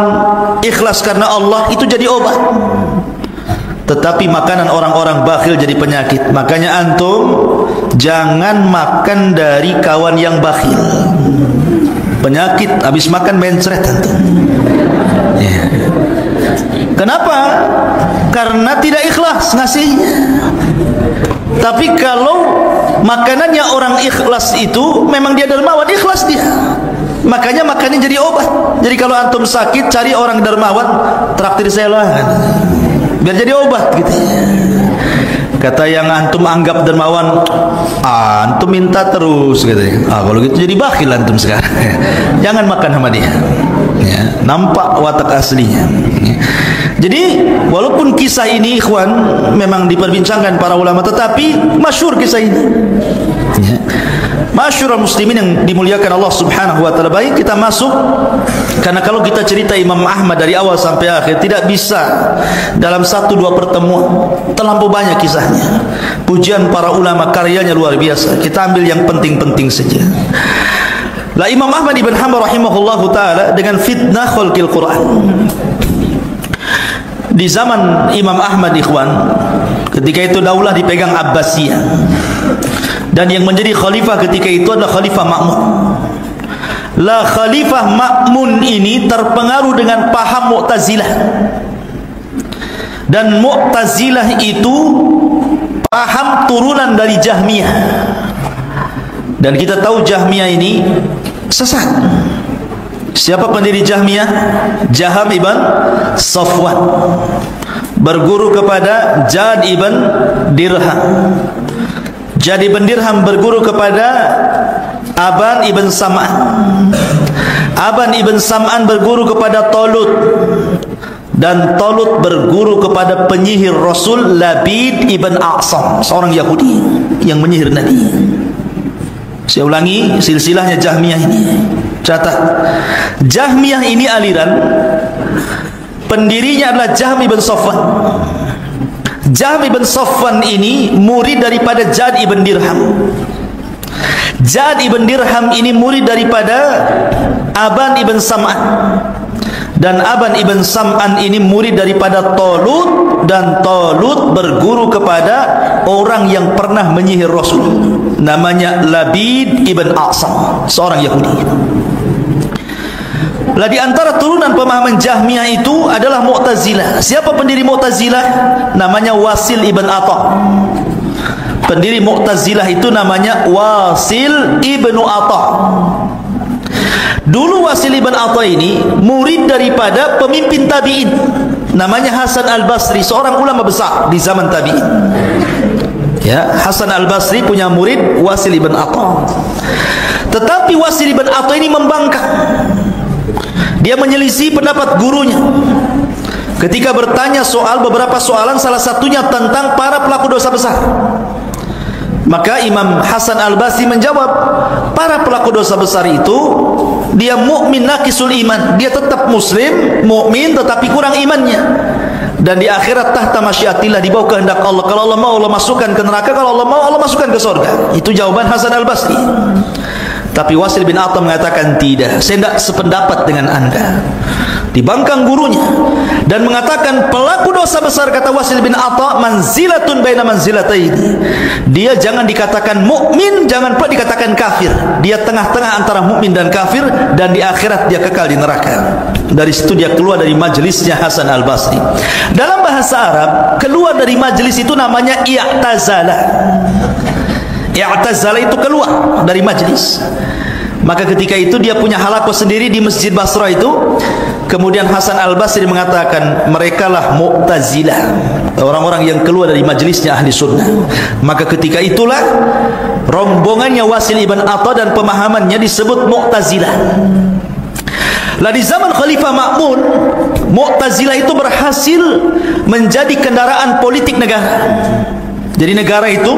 ikhlas karena Allah, itu jadi obat. Tetapi makanan orang-orang bakhil jadi penyakit. Makanya antum jangan makan dari kawan yang bakhil. Penyakit, habis makan mencret antum. Ya. Kenapa? Karena tidak ikhlas ngasihnya. Tapi kalau makanannya orang ikhlas itu, memang dia dermawan, ikhlas dia, makanya makannya jadi obat. Jadi kalau antum sakit, cari orang dermawan, traktir saya lah, biar jadi obat gitu. Kata yang antum anggap dermawan, antum minta terus gitu. Kalau gitu jadi bakhil antum sekarang. Jangan makan sama dia. Ya, nampak watak aslinya. Jadi walaupun kisah ini ikhwan memang diperbincangkan para ulama, tetapi masyhur kisah ini. Ya. Masyhur muslimin yang dimuliakan Allah Subhanahu wa taala. Baik, kita masuk, karena kalau kita cerita Imam Ahmad dari awal sampai akhir tidak bisa dalam 1-2 pertemuan, terlampau banyak kisahnya. Pujian para ulama, karyanya luar biasa. Kita ambil yang penting-penting saja. Lah Imam Ahmad ibn Hanbal rahimahullahu taala dengan fitnah khalqil Quran. Di zaman Imam Ahmad ikhwan, ketika itu daulah dipegang Abbasiyah, dan yang menjadi khalifah ketika itu adalah Khalifah Ma'mun. Lah Khalifah Ma'mun ini terpengaruh dengan paham Mu'tazilah, dan Mu'tazilah itu paham turunan dari Jahmiyah, dan kita tahu Jahmiyah ini sesat. Siapa pendiri Jahmiyah? Jaham ibn Safwan, berguru kepada Jad ibn Dirham. Jad ibn Dirham berguru kepada Aban ibn Sam'an. Aban ibn Sam'an berguru kepada Talut, dan Talut berguru kepada penyihir Rasul Labid ibn A'sam, seorang Yahudi yang menyihir Nabi. Saya ulangi silsilahnya Jahmiyah ini. Catat, Jahmiyah ini aliran pendirinya adalah Jahm ibn Safwan. Jahm ibn Safwan ini murid daripada Jad ibn Dirham. Jad ibn Dirham ini murid daripada Aban ibn Sam'an, dan Aban ibn Sam'an ini murid daripada Talut, dan Talut berguru kepada orang yang pernah menyihir Rasul, namanya Labid ibn A'sam, seorang Yahudi. Lah di antara turunan pemahaman Jahmiyah itu adalah Mu'tazilah. Siapa pendiri Mu'tazilah? Namanya Wasil ibn Atta. Pendiri Mu'tazilah itu namanya Wasil ibn Atta. Dulu Wasil ibn Atta ini murid daripada pemimpin tabi'in, namanya Hasan al-Basri, seorang ulama besar di zaman tabi'in. Ya, Hasan al-Basri punya murid Wasil ibn Atta. Tetapi Wasil ibn Atta ini membangkang. Dia menyelisih pendapat gurunya ketika bertanya soal beberapa soalan, salah satunya tentang para pelaku dosa besar. Maka Imam Hasan al-Basri menjawab, para pelaku dosa besar itu dia mukmin naqisul iman, dia tetap muslim, mukmin, tetapi kurang imannya, dan di akhirat tahta masyiatillah, di bawah kehendak Allah. Kalau Allah mau, Allah masukkan ke neraka, kalau Allah mau, Allah masukkan ke surga. Itu jawaban Hasan al-Basri. Tapi Wasil bin Atta mengatakan tidak, saya tidak sependapat dengan anda. Dibangkang gurunya dan mengatakan pelaku dosa besar, kata Wasil bin Atta, manzilatun baina manzilataini. Dia jangan dikatakan mukmin, jangan pula dikatakan kafir. Dia tengah-tengah antara mukmin dan kafir, dan di akhirat dia kekal di neraka. Dari situ dia keluar dari majelisnya Hasan al-Basri. Dalam bahasa Arab, keluar dari majelis itu namanya i'tazala. I'tazala itu keluar dari majelis. Maka ketika itu dia punya halaqah sendiri di Masjid Basra itu. Kemudian Hasan al-Basri mengatakan, mereka lah Mu'tazilah, orang-orang yang keluar dari majelisnya ahli sunnah. Maka ketika itulah rombongannya Wasil ibn Atta dan pemahamannya disebut Mu'tazilah. Lah di zaman Khalifah Ma'mun, Mu'tazilah itu berhasil menjadi kendaraan politik negara. Jadi negara itu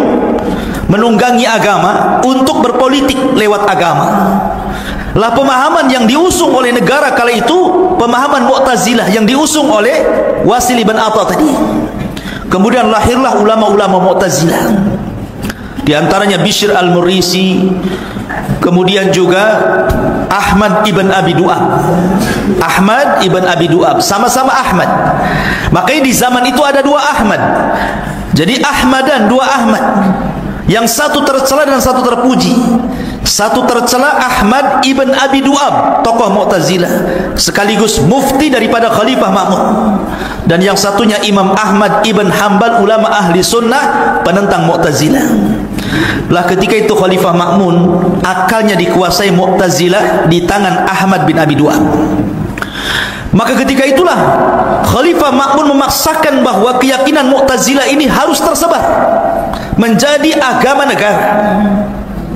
menunggangi agama untuk berpolitik lewat agama. Lah pemahaman yang diusung oleh negara kala itu pemahaman Mu'tazilah yang diusung oleh Wasil ibn Atta tadi. Kemudian lahirlah ulama-ulama Mu'tazilah. Di antaranya Bishr al-Murrisi, kemudian juga Ahmad ibn Abi Du'ab. Ahmad ibn Abi Du'ab, sama-sama Ahmad. Makanya di zaman itu ada dua Ahmad. Jadi Ahmadan, dua Ahmad. Yang satu tercela dan satu terpuji. Satu tercela Ahmad ibn Abi Du'ab, tokoh Mu'tazilah, sekaligus mufti daripada Khalifah Ma'mun. Dan yang satunya Imam Ahmad ibn Hanbal, ulama ahli sunnah, penentang Mu'tazilah. Lah ketika itu Khalifah Ma'mun akalnya dikuasai Mu'tazilah di tangan Ahmad bin Abi Du'ab. Maka ketika itulah Khalifah Ma'mun memaksakan bahwa keyakinan Mu'tazilah ini harus tersebar menjadi agama negara.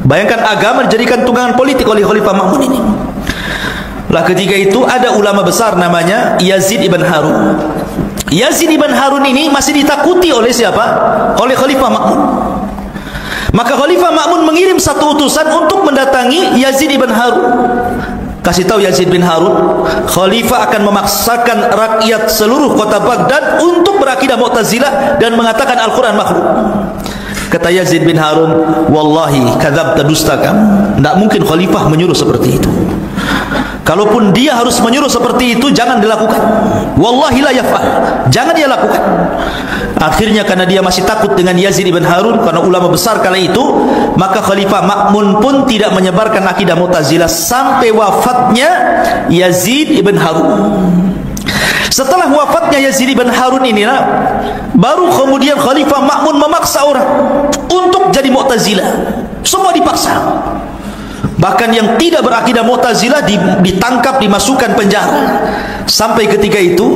Bayangkan agama dijadikan tunggangan politik oleh Khalifah Ma'mun ini. Lah ketika itu ada ulama besar namanya Yazid ibn Harun. Yazid ibn Harun ini masih ditakuti oleh siapa? Oleh Khalifah Ma'mun. Maka Khalifah Ma'mun mengirim satu utusan untuk mendatangi Yazid ibn Harun. Kasih tahu Yazid bin Harun, Khalifah akan memaksakan rakyat seluruh kota Baghdad untuk berakidah Mu'tazilah dan mengatakan Al-Quran makhluk. Kata Yazid bin Harun, wallahi kadzabta, dusta kamu. Tidak mungkin Khalifah menyuruh seperti itu. Kalaupun dia harus menyuruh seperti itu, jangan dilakukan. Wallahi la yaf'al, jangan dia lakukan. Akhirnya karena dia masih takut dengan Yazid ibn Harun, karena ulama besar kala itu, maka Khalifah Ma'mun pun tidak menyebarkan akidah Mu'tazilah sampai wafatnya Yazid ibn Harun. Setelah wafatnya Yazid ibn Harun inilah baru kemudian Khalifah Ma'mun memaksa orang untuk jadi Mu'tazilah. Semua dipaksa. Bahkan yang tidak berakidah Mu'tazilah ditangkap, dimasukkan penjara. Sampai ketika itu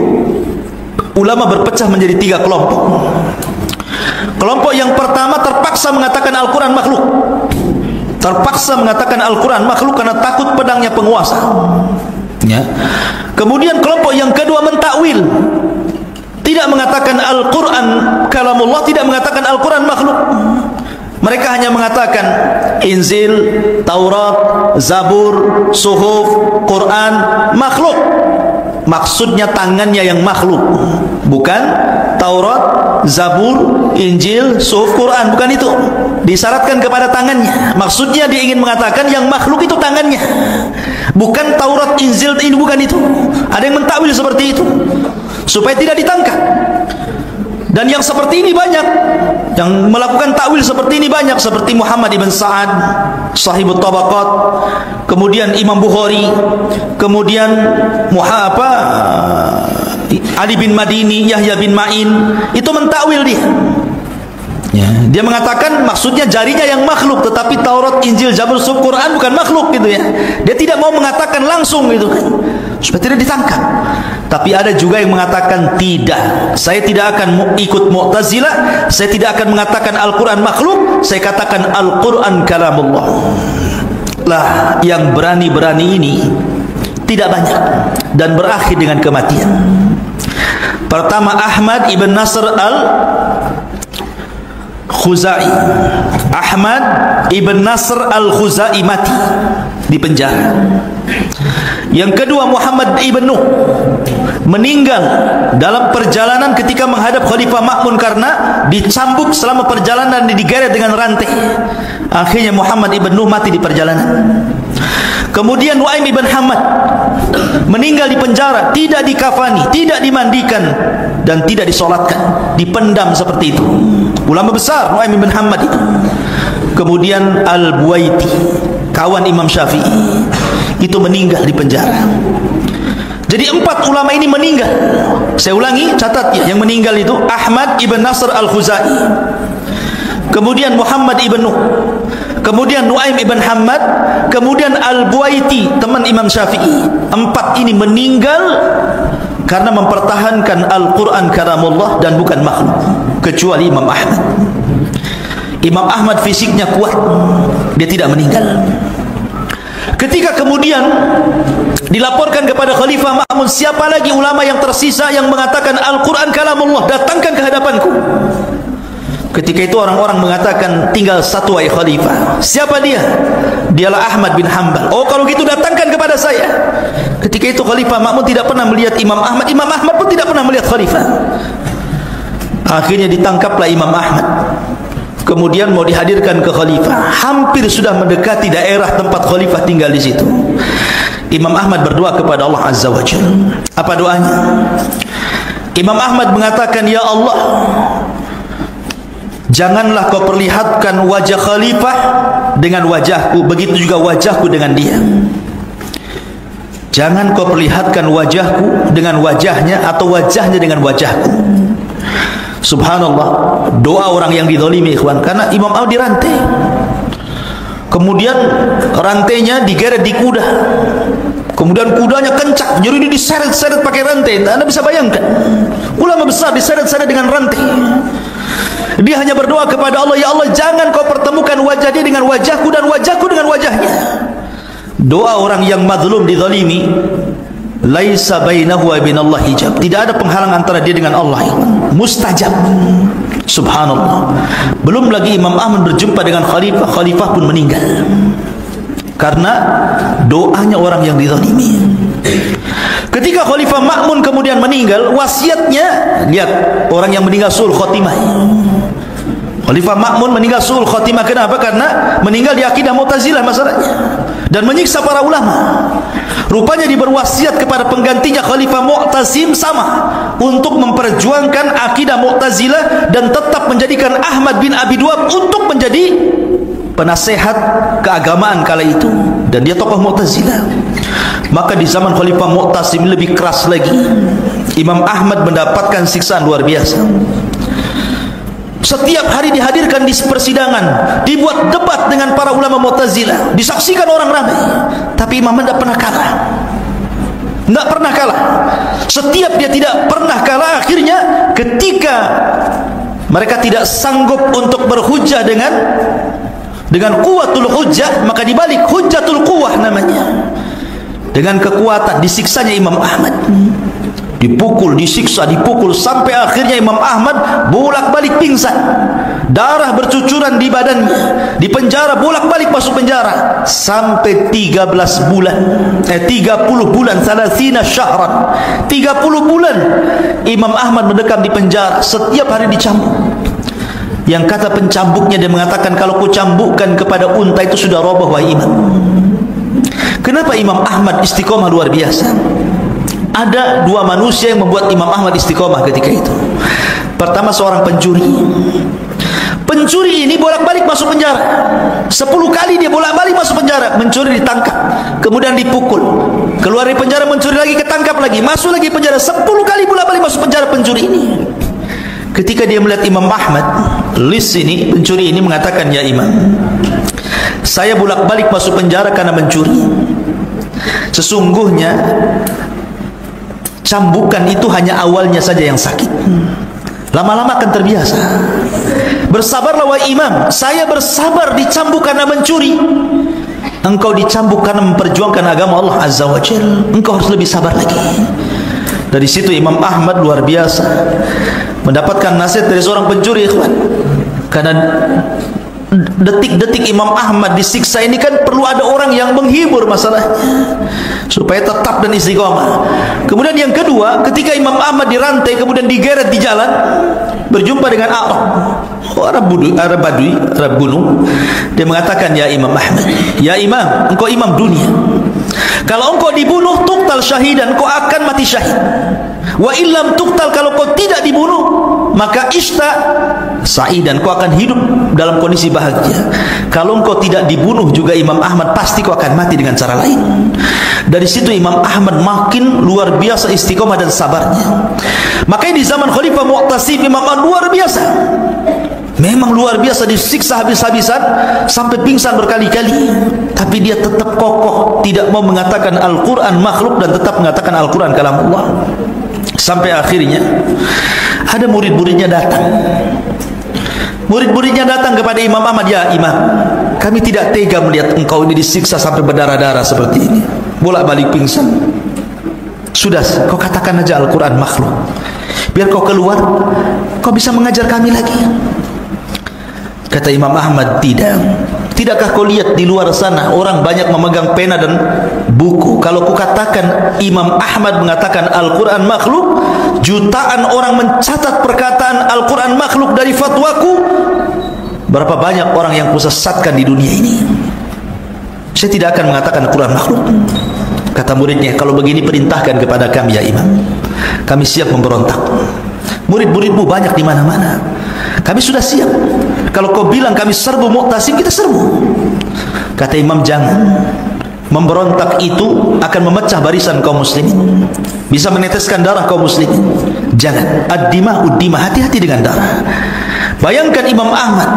ulama berpecah menjadi 3 kelompok. Kelompok yang pertama terpaksa mengatakan Al-Quran makhluk. Terpaksa mengatakan Al-Quran makhluk karena takut pedangnya penguasa. Ya. Kemudian kelompok yang kedua mentakwil, tidak mengatakan Al-Quran kalamullah, tidak mengatakan Al-Quran makhluk. Mereka hanya mengatakan Injil, Taurat, Zabur, Suhuf, Quran makhluk. Maksudnya tangannya yang makhluk, bukan Taurat, Zabur, Injil, Suhuf, Quran, bukan itu. Disyaratkan kepada tangannya. Maksudnya dia ingin mengatakan yang makhluk itu tangannya, bukan Taurat, Injil, ini bukan itu. Ada yang mentakwil seperti itu supaya tidak ditangkap. Dan yang seperti ini banyak, yang melakukan takwil seperti ini banyak, seperti Muhammad ibn Sa'ad, Sahibut Tabaqat, kemudian Imam Bukhari, kemudian Ali bin Madini, Yahya bin Ma'in, itu mentakwil dia. Ya, dia mengatakan maksudnya jarinya yang makhluk, tetapi Taurat, Injil, Zabur, Suhuf, Quran bukan makhluk gitu ya. Dia tidak mau mengatakan langsung gitu kan, supaya tidak ditangkap. Tapi ada juga yang mengatakan tidak, saya tidak akan ikut Mu'tazilah, saya tidak akan mengatakan Al-Quran makhluk, saya katakan Al-Quran kalamullah. Lah yang berani-berani ini tidak banyak dan berakhir dengan kematian. Pertama Ahmad ibn Nasr al-Khuzai. Ahmad ibn Nasr al-Khuzai mati di penjara. Yang kedua Muhammad ibn Nuh meninggal dalam perjalanan ketika menghadap Khalifah Ma'mun karena dicambuk selama perjalanan, digeret dengan rantai. Akhirnya Muhammad ibn Nuh mati di perjalanan. Kemudian Nu'aim ibn Hamad meninggal di penjara, tidak dikafani, tidak dimandikan dan tidak disolatkan, dipendam seperti itu. Ulama besar Nu'aim ibn Hamad itu. Kemudian Al-Buwaiti, kawan Imam Syafi'i, itu meninggal di penjara. Jadi 4 ulama ini meninggal. Saya ulangi, catat ya, yang meninggal itu Ahmad ibn Nasr al-Khuzai, kemudian Muhammad ibn Nuh, kemudian Nu'aim ibn Hamad, kemudian Al-Buwaiti, teman Imam Syafi'i. 4 ini meninggal karena mempertahankan Al-Quran kalamullah dan bukan makhluk, kecuali Imam Ahmad. Imam Ahmad fisiknya kuat, dia tidak meninggal. Ketika kemudian dilaporkan kepada Khalifah Ma'mun, siapa lagi ulama yang tersisa yang mengatakan Al-Quran kalamullah, datangkan ke hadapanku. Ketika itu orang-orang mengatakan tinggal satu wahai Khalifah. Siapa dia? Dialah Ahmad bin Hanbal. Oh kalau gitu datangkan kepada saya. Ketika itu Khalifah Ma'mun tidak pernah melihat Imam Ahmad, Imam Ahmad pun tidak pernah melihat Khalifah. Akhirnya ditangkaplah Imam Ahmad. kemudian mau dihadirkan ke khalifah, hampir sudah mendekati daerah tempat khalifah tinggal di situ. Imam Ahmad berdoa kepada Allah Azza wa Jalla. Apa doanya? Imam Ahmad mengatakan, ya Allah, janganlah kau perlihatkan wajah khalifah dengan wajahku, begitu juga wajahku dengan dia. Jangan kau perlihatkan wajahku dengan wajahnya atau wajahnya dengan wajahku. Subhanallah, doa orang yang dizalimi, ikhwan. Karena Imam Ahmad dirantai, kemudian rantainya digeret di kuda, kemudian kudanya kencang, jadi dia diseret-seret pakai rantai. Anda bisa bayangkan, ulama besar diseret-seret dengan rantai. Dia hanya berdoa kepada Allah, ya Allah, jangan kau pertemukan wajah dia dengan wajahku dan wajahku dengan wajahnya. Doa orang yang mazlum, dizalimi, laisa bainahu wa bainallah hijab. Tidak ada penghalang antara dia dengan Allah. Mustajab. Subhanallah. Belum lagi Imam Ahmad berjumpa dengan khalifah, khalifah pun meninggal karena doanya orang yang dizalimi. Ketika Khalifah Ma'mun kemudian meninggal, wasiatnya, lihat, orang yang meninggal suul khotimah. Khalifah Ma'mun meninggal suul khotimah. Kenapa? Karena meninggal di akidah Mu'tazilah masalahnya dan menyiksa para ulama. Rupanya diberwasiat kepada penggantinya Khalifah Mu'tasim sama untuk memperjuangkan akidah Mu'tazilah dan tetap menjadikan Ahmad bin Abi Du'ab untuk menjadi penasehat keagamaan kala itu, dan dia tokoh Mu'tazilah. Maka di zaman Khalifah Mu'tasim lebih keras lagi. Imam Ahmad mendapatkan siksaan luar biasa. Setiap hari dihadirkan di persidangan, dibuat debat dengan para ulama Mu'tazilah, disaksikan orang ramai, tapi Imam Ahmad tidak pernah kalah. Tidak pernah kalah. Setiap dia tidak pernah kalah, akhirnya ketika mereka tidak sanggup untuk berhujjah dengan kuwatul hujjah, maka dibalik hujjatul quwah namanya. Dengan kekuatan disiksanya Imam Ahmad, dipukul, disiksa, dipukul, sampai akhirnya Imam Ahmad bolak-balik pingsan, darah bercucuran di badannya, di penjara, bolak-balik masuk penjara sampai 30 bulan, salasina syahran, 30 bulan Imam Ahmad mendekam di penjara, setiap hari dicambuk. Yang kata pencambuknya, dia mengatakan, kalau ku cambukkan kepada unta itu sudah roboh wahai imam. Kenapa Imam Ahmad istiqomah luar biasa? Ada dua manusia yang membuat Imam Ahmad istiqomah ketika itu. Pertama, seorang pencuri. Pencuri ini bolak-balik masuk penjara. 10 kali dia bolak-balik masuk penjara. Mencuri, ditangkap, kemudian dipukul, keluar dari penjara, mencuri lagi, ketangkap lagi, masuk lagi penjara. 10 kali bolak-balik masuk penjara pencuri ini. Ketika dia melihat Imam Ahmad, Lis ini, pencuri ini, mengatakan, ya Imam, saya bolak-balik masuk penjara karena mencuri. Sesungguhnya cambukan itu hanya awalnya saja yang sakit, lama-lama akan terbiasa. Bersabarlah wahai imam, saya bersabar dicambuk karena mencuri, engkau dicambuk karena memperjuangkan agama Allah Azza wa Jalla, engkau harus lebih sabar lagi. Dari situ Imam Ahmad luar biasa mendapatkan nasihat dari seorang pencuri, ikhwan. Karena detik-detik Imam Ahmad disiksa ini kan perlu ada orang yang menghibur masalahnya supaya tetap dan istiqomah. Kemudian yang kedua, ketika Imam Ahmad dirantai kemudian digeret di jalan, berjumpa dengan Arab Badui, Arab gunung. Dia mengatakan, ya Imam Ahmad, ya Imam, engkau imam dunia. Kalau engkau dibunuh, tuktal syahidan, engkau akan mati syahid. Wa illam tuktal, kalau kau tidak dibunuh, maka ishta sa'idan, kau akan hidup dalam kondisi bahagia. Kalau engkau tidak dibunuh juga Imam Ahmad, pasti kau akan mati dengan cara lain. Dari situ Imam Ahmad makin luar biasa istiqomah dan sabarnya. Makanya di zaman Khalifah Mu'tasim, Imam Ahmad luar biasa. Memang luar biasa, disiksa habis-habisan sampai pingsan berkali-kali, tapi dia tetap kokoh, tidak mau mengatakan Al-Quran makhluk dan tetap mengatakan Al-Quran kalamullah. Sampai akhirnya ada murid-muridnya datang. Murid-muridnya datang kepada Imam Ahmad, ya Imam, kami tidak tega melihat engkau ini disiksa sampai berdarah-darah seperti ini, bolak-balik pingsan. Sudah, kau katakan aja Al-Quran makhluk, biar kau keluar, kau bisa mengajar kami lagi. Kata Imam Ahmad, tidak. Tidakkah kau lihat di luar sana orang banyak memegang pena dan buku? Kalau ku katakan Imam Ahmad mengatakan Al-Quran makhluk, jutaan orang mencatat perkataan Al-Quran makhluk dari fatwaku, Berapa banyak orang yang kusesatkan di dunia ini. Saya tidak akan mengatakan Al-Quran makhluk. Kata muridnya, kalau begini perintahkan kepada kami ya imam, kami siap memberontak. Murid-muridmu banyak di mana-mana, kami sudah siap. Kalau kau bilang kami serbu Mu'tasim, kita serbu. Kata imam, jangan. Memberontak itu akan memecah barisan kaum muslimin, bisa meneteskan darah kaum muslimin. Jangan. Ad-dimah ud-dimah, hati-hati dengan darah. Bayangkan Imam Ahmad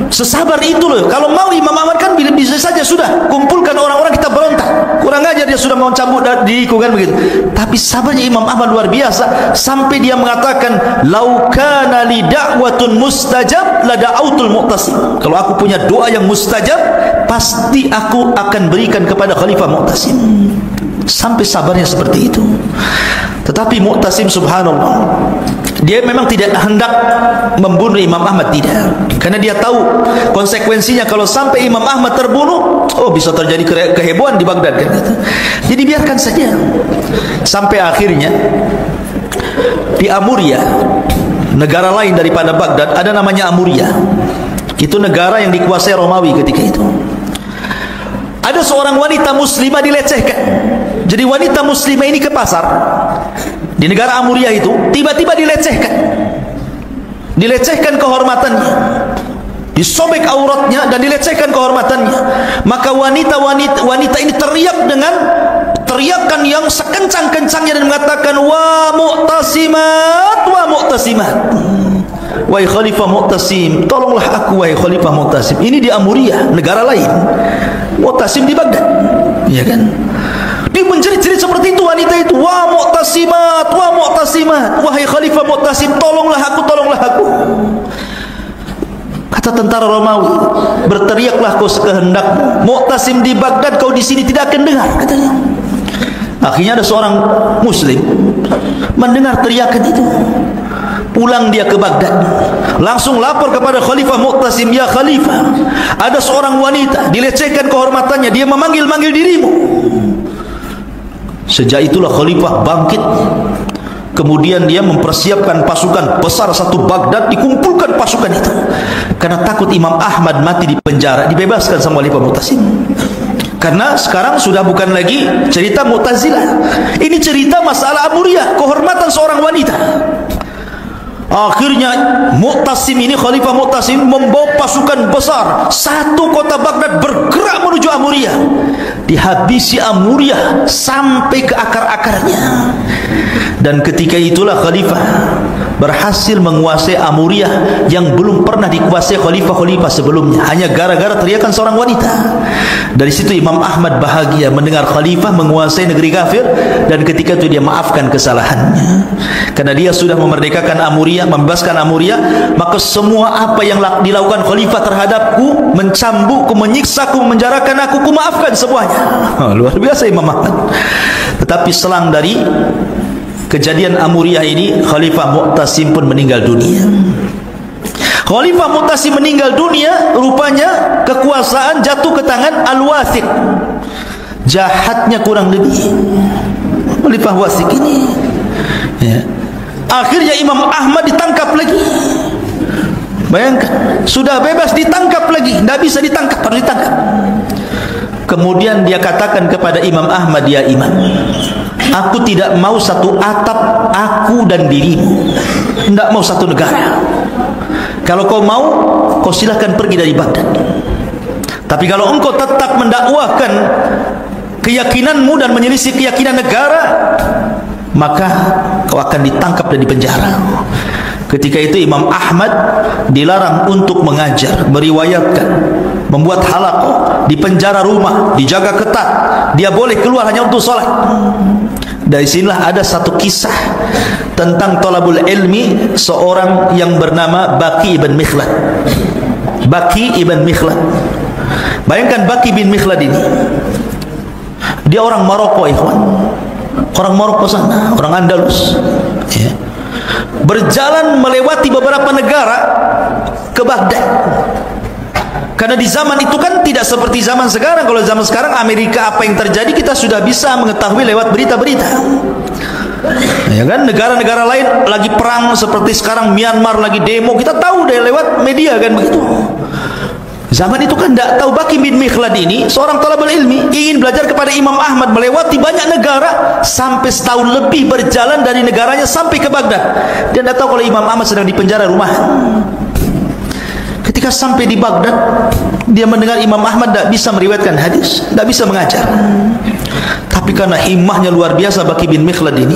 sesabar itu loh. Kalau mau Imam Ahmad kan bisa saja sudah kumpulkan orang-orang kita berontak. Kurang ajar dia sudah mau cambuk diriku kan begitu. Tapi sabarnya Imam Ahmad luar biasa sampai dia mengatakan, "Lau kana li da'watun mustajab la da'autul Mu'tasim." Kalau aku punya doa yang mustajab, pasti aku akan berikan kepada Khalifah Mu'tasim. Sampai sabarnya seperti itu. Tetapi Mu'tasim subhanallah, dia memang tidak hendak membunuh Imam Ahmad, tidak. Karena dia tahu konsekuensinya kalau sampai Imam Ahmad terbunuh, oh bisa terjadi kehebohan di Baghdad kan. Jadi biarkan saja. Sampai akhirnya di Amuria, negara lain daripada Baghdad, ada namanya Amuria. Itu negara yang dikuasai Romawi ketika itu. Ada seorang wanita muslimah dilecehkan. Jadi wanita muslimah ini ke pasar di negara Amuria itu, tiba-tiba dilecehkan kehormatannya, disobek auratnya dan dilecehkan kehormatannya. Maka wanita ini teriak dengan teriakan yang sekencang-kencangnya dan mengatakan, "Wa Mu'tasimat, wa Mu'tasimat." Wahai Khalifah Mu'tasim, tolonglah aku wahai Khalifah Mu'tasim. Ini di Amuria, negara lain. Mu'tasim di Baghdad, ya kan? Dia menjerit-jerit seperti itu wanita itu, "Wa Mu'tasimat, wa Mu'tasimat, wahai Khalifah Mu'tasim, tolonglah aku, tolonglah aku." Kata tentara Romawi, "Berteriaklah kau sekehendakmu. Mu'tasim di Baghdad, kau di sini tidak akan dengar," katanya. Akhirnya ada seorang muslim mendengar teriakan itu. Pulang dia ke Baghdad, langsung lapor kepada Khalifah Mu'tasim, "Ya Khalifah, ada seorang wanita dilecehkan kehormatannya, dia memanggil-manggil dirimu." Sejak itulah Khalifah bangkit. Kemudian dia mempersiapkan pasukan besar satu Baghdad, dikumpulkan pasukan itu. Karena takut Imam Ahmad mati di penjara, dibebaskan sama Khalifah Mu'tasim. Karena sekarang sudah bukan lagi cerita Mu'tazilah. Ini cerita masalah Amuria, kehormatan seorang wanita. Akhirnya Mu'tasim ini, Khalifah Mu'tasim membawa pasukan besar, satu kota Baghdad bergerak menuju Amuria. Dihabisi Amuria sampai ke akar-akarnya. Dan ketika itulah Khalifah berhasil menguasai Amuria yang belum pernah dikuasai khalifah-khalifah sebelumnya, hanya gara-gara teriakan seorang wanita. Dari situ Imam Ahmad bahagia mendengar Khalifah menguasai negeri kafir, dan ketika itu dia maafkan kesalahannya. Karena dia sudah memerdekakan Amuria, membebaskan Amuria, maka semua apa yang dilakukan Khalifah terhadapku, mencambukku, menyiksaku, menjarakan aku, ku maafkan semuanya. Luar biasa Imam Ahmad. Tetapi selang dari kejadian Amuria ini, Khalifah Mu'tasim pun meninggal dunia. Khalifah Mu'tasim meninggal dunia, rupanya kekuasaan jatuh ke tangan Al-Wathiq. Jahatnya kurang lebih Khalifah Wathiq ini, ya. Akhirnya Imam Ahmad ditangkap lagi. Bayangkan, sudah bebas ditangkap lagi, tidak bisa ditangkap, harus ditangkap. Kemudian dia katakan kepada Imam Ahmad, "Ya Imam, aku tidak mau satu atap, aku dan dirimu. Tidak mau satu negara. Kalau kau mau, kau silahkan pergi dari Baghdad. Tapi kalau engkau tetap mendakwahkan keyakinanmu dan menyelisih keyakinan negara, maka kau akan ditangkap dan dipenjara." Ketika itu Imam Ahmad dilarang untuk mengajar, meriwayatkan, membuat halaqah, dipenjara rumah, dijaga ketat. Dia boleh keluar hanya untuk sholat. Dari sinilah ada satu kisah tentang thalabul ilmi seorang yang bernama Baqi ibn Mikhlad. Baqi ibn Mikhlad. Bayangkan Baqi bin Mikhlad ini, dia orang Maroko, ikhwan. Orang Maroko sana, orang Andalus, ya. Berjalan melewati beberapa negara ke Baghdad. Karena di zaman itu kan tidak seperti zaman sekarang. Kalau zaman sekarang Amerika apa yang terjadi kita sudah bisa mengetahui lewat berita-berita. Ya kan, negara-negara lain lagi perang seperti sekarang Myanmar lagi demo, kita tahu deh lewat media kan begitu. Zaman itu kan tidak tahu. Baqi bin Mikhlad ini seorang talabul ilmi, ingin belajar kepada Imam Ahmad, melewati banyak negara sampai setahun lebih berjalan dari negaranya sampai ke Baghdad. Dia tidak tahu kalau Imam Ahmad sedang di penjara rumah. Ketika sampai di Baghdad, dia mendengar Imam Ahmad tidak bisa meriwayatkan hadis, tidak bisa mengajar. Tapi karena himmahnya luar biasa Baqi bin Mikhlad ini,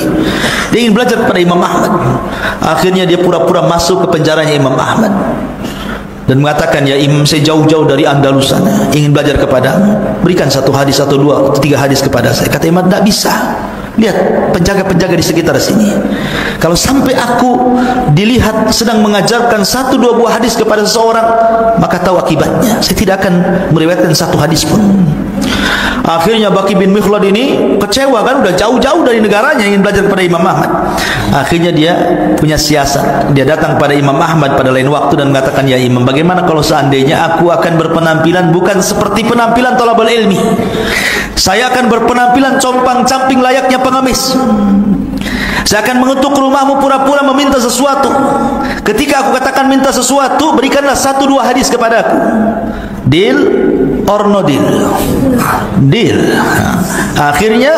dia ingin belajar kepada Imam Ahmad. Akhirnya dia pura-pura masuk ke penjaranya Imam Ahmad dan mengatakan, ya Imam, saya jauh-jauh dari Andalus sana, ingin belajar kepadamu, berikan satu hadis, atau dua, atau tiga hadis kepada saya. Kata Imam, tidak bisa. Lihat penjaga-penjaga di sekitar sini, kalau sampai aku dilihat sedang mengajarkan satu dua buah hadis kepada seseorang, maka tahu akibatnya, saya tidak akan meriwayatkan satu hadis pun. Akhirnya Baqi bin Mikhlad ini kecewa kan, udah jauh-jauh dari negaranya ingin belajar kepada Imam Ahmad. Akhirnya dia punya siasat, dia datang pada Imam Ahmad pada lain waktu dan mengatakan, ya Imam, bagaimana kalau seandainya aku akan berpenampilan bukan seperti penampilan thalabul ilmi, saya akan berpenampilan compang-camping layaknya pengemis. Saya akan mengetuk rumahmu pura-pura meminta sesuatu. Ketika aku katakan minta sesuatu, berikanlah satu dua hadis kepada aku. Deal or no deal? Deal. Akhirnya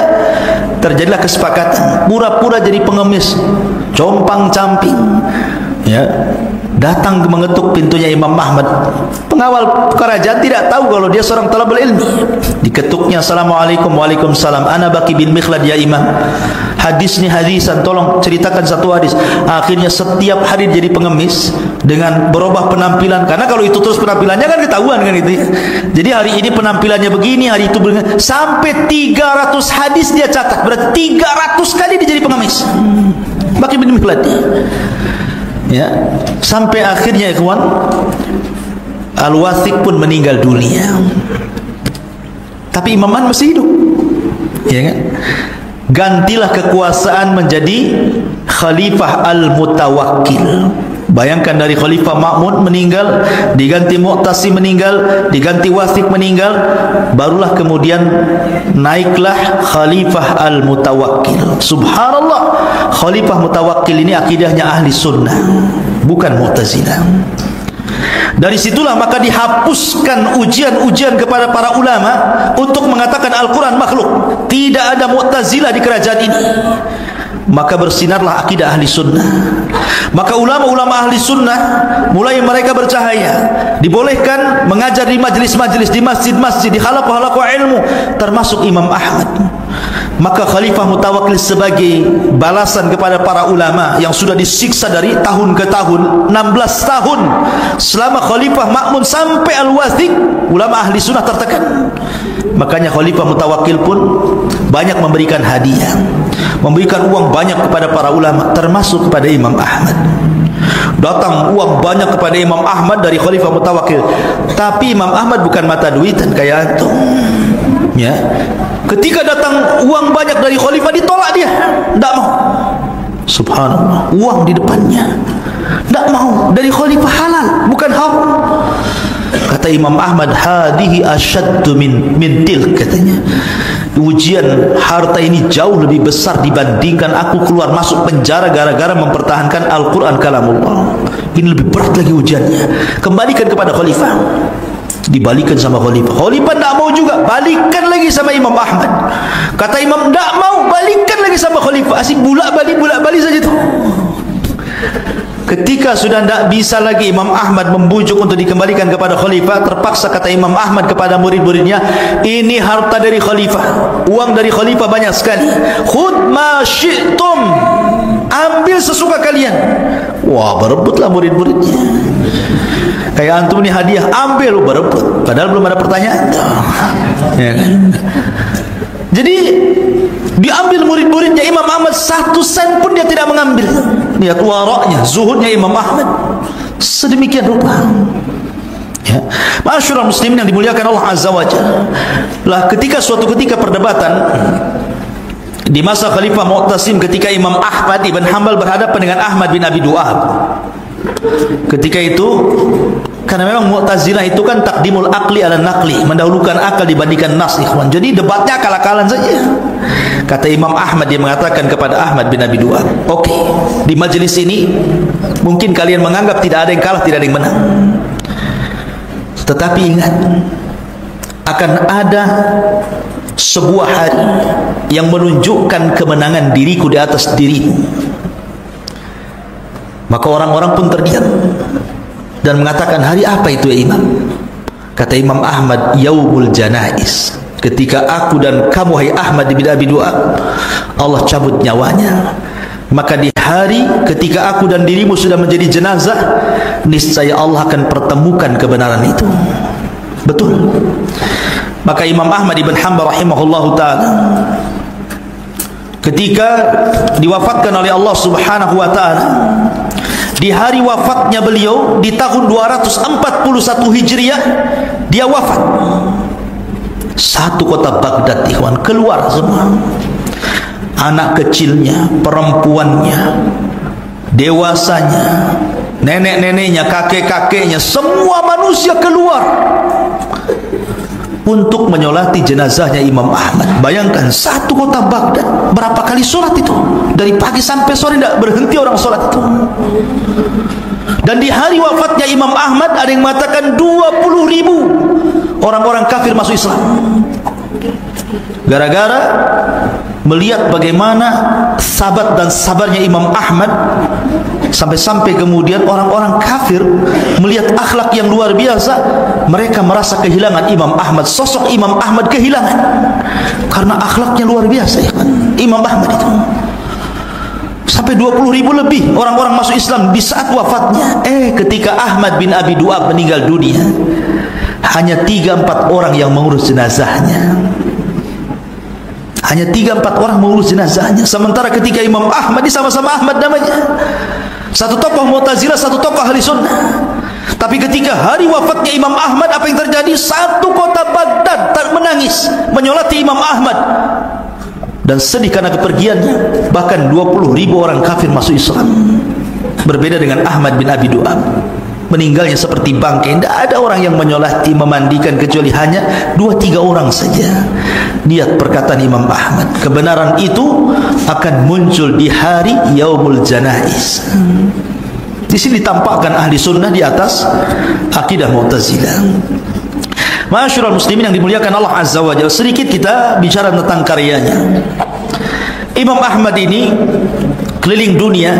terjadilah kesepakatan. Pura-pura jadi pengemis, compang-camping, ya, datang mengetuk pintunya Imam Ahmad. Pengawal kerajaan tidak tahu kalau dia seorang talabul ilmi. Diketuknya, assalamualaikum. Waalaikumsalam. Ana Baqi bin Mikhlad ya Imam, hadis ni hadisan, tolong ceritakan satu hadis. Akhirnya setiap hari jadi pengemis dengan berubah penampilan, karena kalau itu terus penampilannya kan ketahuan kan itu ya. Jadi hari ini penampilannya begini, hari itu begini, sampai 300 hadis dia catat. Berarti 300 kali dia jadi pengemis. Baqi bin Mikhlad, ya, sampai akhirnya ikhwan, Al-Wathiq pun meninggal dunia, tapi Imam Ahmad masih hidup, ya kan? Gantilah kekuasaan menjadi Khalifah Al-Mutawakkil. Bayangkan, dari Khalifah Ma'mun meninggal, diganti Mu'tasim meninggal, diganti Wathiq meninggal, barulah kemudian naiklah Khalifah Al-Mutawakkil. Subhanallah, Khalifah Mutawakkil ini akidahnya ahli sunnah, bukan Mu'tazilah. Dari situlah maka dihapuskan ujian-ujian kepada para ulama untuk mengatakan Al-Quran makhluk. Tidak ada Mu'tazilah di kerajaan ini. Maka bersinarlah akidah ahli sunnah. Maka ulama-ulama ahli sunnah mulai mereka bercahaya, dibolehkan mengajar di majlis-majlis, di masjid-masjid, di halaqah-halaqah ilmu, termasuk Imam Ahmad. Maka Khalifah Mutawakkil sebagai balasan kepada para ulama yang sudah disiksa dari tahun ke tahun, 16 tahun selama Khalifah Ma'mun sampai Al-Wathiq, ulama ahli sunnah tertekan. Makanya Khalifah Mutawakkil pun banyak memberikan hadiah, memberikan uang banyak kepada para ulama, termasuk kepada Imam Ahmad. Datang uang banyak kepada Imam Ahmad dari Khalifah Mutawakkil. Tapi Imam Ahmad bukan mata duitan kayak antum, ya. Ketika datang uang banyak dari Khalifah, ditolak dia, tidak mau. Subhanallah, uang di depannya, tidak mau. Dari Khalifah halal, bukan haram. Kata Imam Ahmad, hadihi asyaddu min tilk, katanya. Ujian harta ini jauh lebih besar dibandingkan aku keluar masuk penjara gara-gara mempertahankan Al-Quran kalamullah. Ini lebih berat lagi ujiannya. Kembalikan kepada Khalifah. Dibalikan sama Khalifah. Khalifah tidak mau juga, balikan lagi sama Imam Ahmad. Kata Imam, tidak mau, balikan lagi sama Khalifah. Asyik bulak-balik saja tu. Ketika sudah tidak bisa lagi Imam Ahmad membujuk untuk dikembalikan kepada Khalifah, terpaksa kata Imam Ahmad kepada murid-muridnya, ini harta dari Khalifah, uang dari Khalifah banyak sekali, khud ma syi'tum, ambil sesuka kalian. Wah, berebutlah murid-muridnya. Kayak antum ni hadiah, ambil, berebut, padahal belum ada pertanyaan, ya kan? Jadi diambil murid-muridnya Imam Ahmad, 1 sen pun dia tidak mengambil. Lihat waraknya, zuhudnya Imam Ahmad sedemikian rupa, ya. Masyaallah muslimin yang dimuliakan Allah Azza wa Jalla. Lah ketika suatu ketika perdebatan di masa Khalifah Mu'tasim, ketika Imam Ahmad ibn Hanbal berhadapan dengan Ahmad bin Abi Du'ab. Ketika itu Karena memang Mu'tazilah itu kan takdimul akli ala naqli, mendahulukan akal dibandingkan nas, ikhwan. Jadi debatnya akal-akalan saja. Kata Imam Ahmad, dia mengatakan kepada Ahmad bin Abi Du'ad, oke, di majelis ini mungkin kalian menganggap tidak ada yang kalah, tidak ada yang menang. Tetapi ingat, akan ada sebuah hari yang menunjukkan kemenangan diriku di atas dirimu. Maka orang-orang pun terdiam dan mengatakan, hari apa itu ya Imam? Kata Imam Ahmad, yaumul janais, ketika aku dan kamu, hai Ahmad bin Abi Du'ad, Allah cabut nyawanya. Maka di hari ketika aku dan dirimu sudah menjadi jenazah, niscaya Allah akan pertemukan kebenaran itu. Betul. Maka Imam Ahmad ibn Hanbal rahimahullahu ta'ala, ketika diwafatkan oleh Allah subhanahu wa ta'ala, di hari wafatnya beliau di tahun 241 Hijriah, dia wafat. Satu kota Baghdad, ikhwan, keluar semua. Anak kecilnya, perempuannya, dewasanya, nenek-neneknya, kakek-kakeknya, semua manusia keluar untuk menyolati jenazahnya Imam Ahmad. Bayangkan, satu kota Baghdad, berapa kali sholat itu? Dari pagi sampai sore tidak berhenti orang sholat itu. Dan di hari wafatnya Imam Ahmad, ada yang mengatakan 20.000 orang-orang kafir masuk Islam. Gara-gara melihat bagaimana sabat dan sabarnya Imam Ahmad, sampai-sampai kemudian orang-orang kafir melihat akhlak yang luar biasa, mereka merasa kehilangan Imam Ahmad. Sosok Imam Ahmad kehilangan karena akhlaknya luar biasa, ya kan? Imam Ahmad itu sampai 20.000 lebih orang-orang masuk Islam di saat wafatnya. Ketika Ahmad bin Abi Du'ad meninggal dunia, hanya 3-4 orang yang mengurus jenazahnya. Hanya 3-4 orang mengurus jenazahnya. Sementara ketika Imam Ahmad, sama-sama Ahmad namanya, satu tokoh Mu'tazilah, satu tokoh Ahli Sunnah. Tapi ketika hari wafatnya Imam Ahmad, apa yang terjadi? Satu kota Baghdad menangis, menyolati Imam Ahmad dan sedih karena kepergiannya. Bahkan 20.000 orang kafir masuk Islam. Berbeda dengan Ahmad bin Abi Du'ad, meninggalnya seperti bangkai. Tidak ada orang yang menyolati, memandikan, kecuali hanya 2-3 orang saja. Lihat perkataan Imam Ahmad, kebenaran itu akan muncul di hari yaumul janais. Di sini ditampakkan ahli sunnah di atas akidah Mu'tazilah. Ma'asyiral muslimin yang dimuliakan Allah Azza wa Jalla, sedikit kita bicara tentang karyanya. Imam Ahmad ini keliling dunia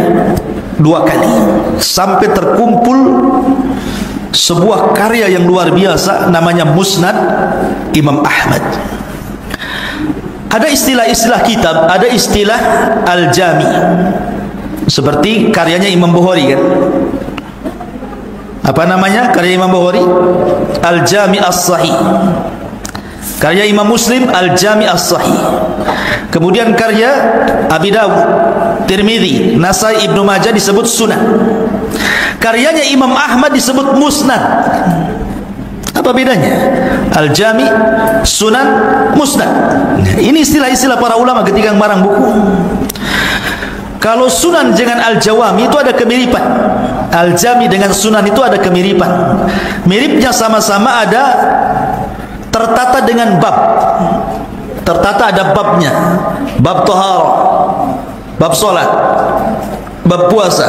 2 kali sampai terkumpul sebuah karya yang luar biasa, namanya Musnad Imam Ahmad. Ada istilah-istilah kitab, ada istilah Al-Jami, seperti karyanya Imam Bukhari, kan? Apa namanya karya Imam Bukhari? Al-Jami As-Sahih. Karya Imam Muslim Al-Jami As-Sahih. Kemudian karya Abi Dawud, Tirmidzi, Nasai, Ibnu Majah disebut Sunan. Karyanya Imam Ahmad disebut Musnad. Apa bedanya? Al-Jami, Sunan, Musnad. Ini istilah-istilah para ulama ketika mengarang buku. Kalau Sunan dengan Al-Jawami itu ada kemiripan. Al-Jami dengan Sunan itu ada kemiripan. Miripnya sama-sama ada tertata dengan bab. Tertata ada babnya. Bab taharah, bab salat, bab puasa,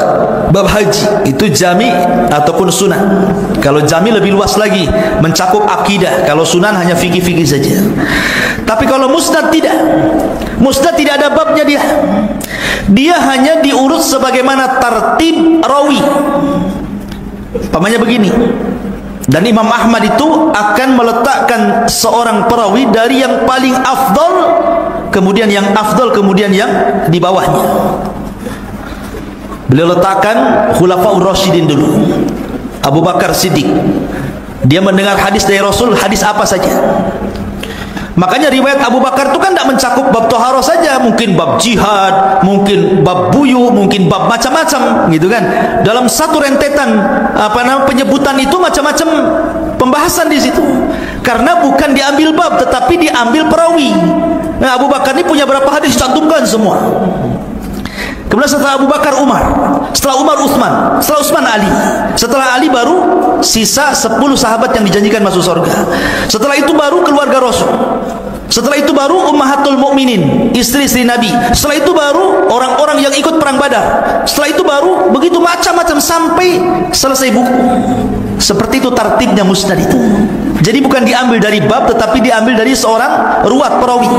bab haji. Itu jami ataupun sunan. Kalau jami lebih luas lagi, mencakup akidah. Kalau sunan hanya fikih-fikih saja. Tapi kalau musnad tidak. Musnad tidak ada babnya dia. Dia hanya diurut sebagaimana tertib rawi. Pamannya begini. Dan Imam Ahmad itu akan meletakkan seorang perawi dari yang paling afdal, kemudian yang afdal, kemudian yang di bawahnya. Beliau letakkan Khulafaur Rasyidin dulu. Abu Bakar Siddiq, dia mendengar hadis dari Rasul, hadis apa saja. Makanya riwayat Abu Bakar itu kan tidak mencakup bab toharoh saja, mungkin bab jihad, mungkin bab buyu, mungkin bab macam-macam, gitu kan. Dalam satu rentetan penyebutan itu macam-macam pembahasan di situ. Karena bukan diambil bab, tetapi diambil perawi. Nah, Abu Bakar ini punya berapa hadis, cantumkan semua. Kemudian setelah Abu Bakar, Umar. setelah Umar Utsman, setelah Utsman Ali, setelah Ali baru sisa 10 sahabat yang dijanjikan masuk surga. Setelah itu baru keluarga Rasul. Setelah itu baru ummahatul mukminin, istri-istri Nabi. Setelah itu baru orang-orang yang ikut perang Badar. Setelah itu baru begitu macam-macam sampai selesai buku. Seperti itu tartibnya musnad itu. Jadi bukan diambil dari bab, tetapi diambil dari seorang ruwat perawi.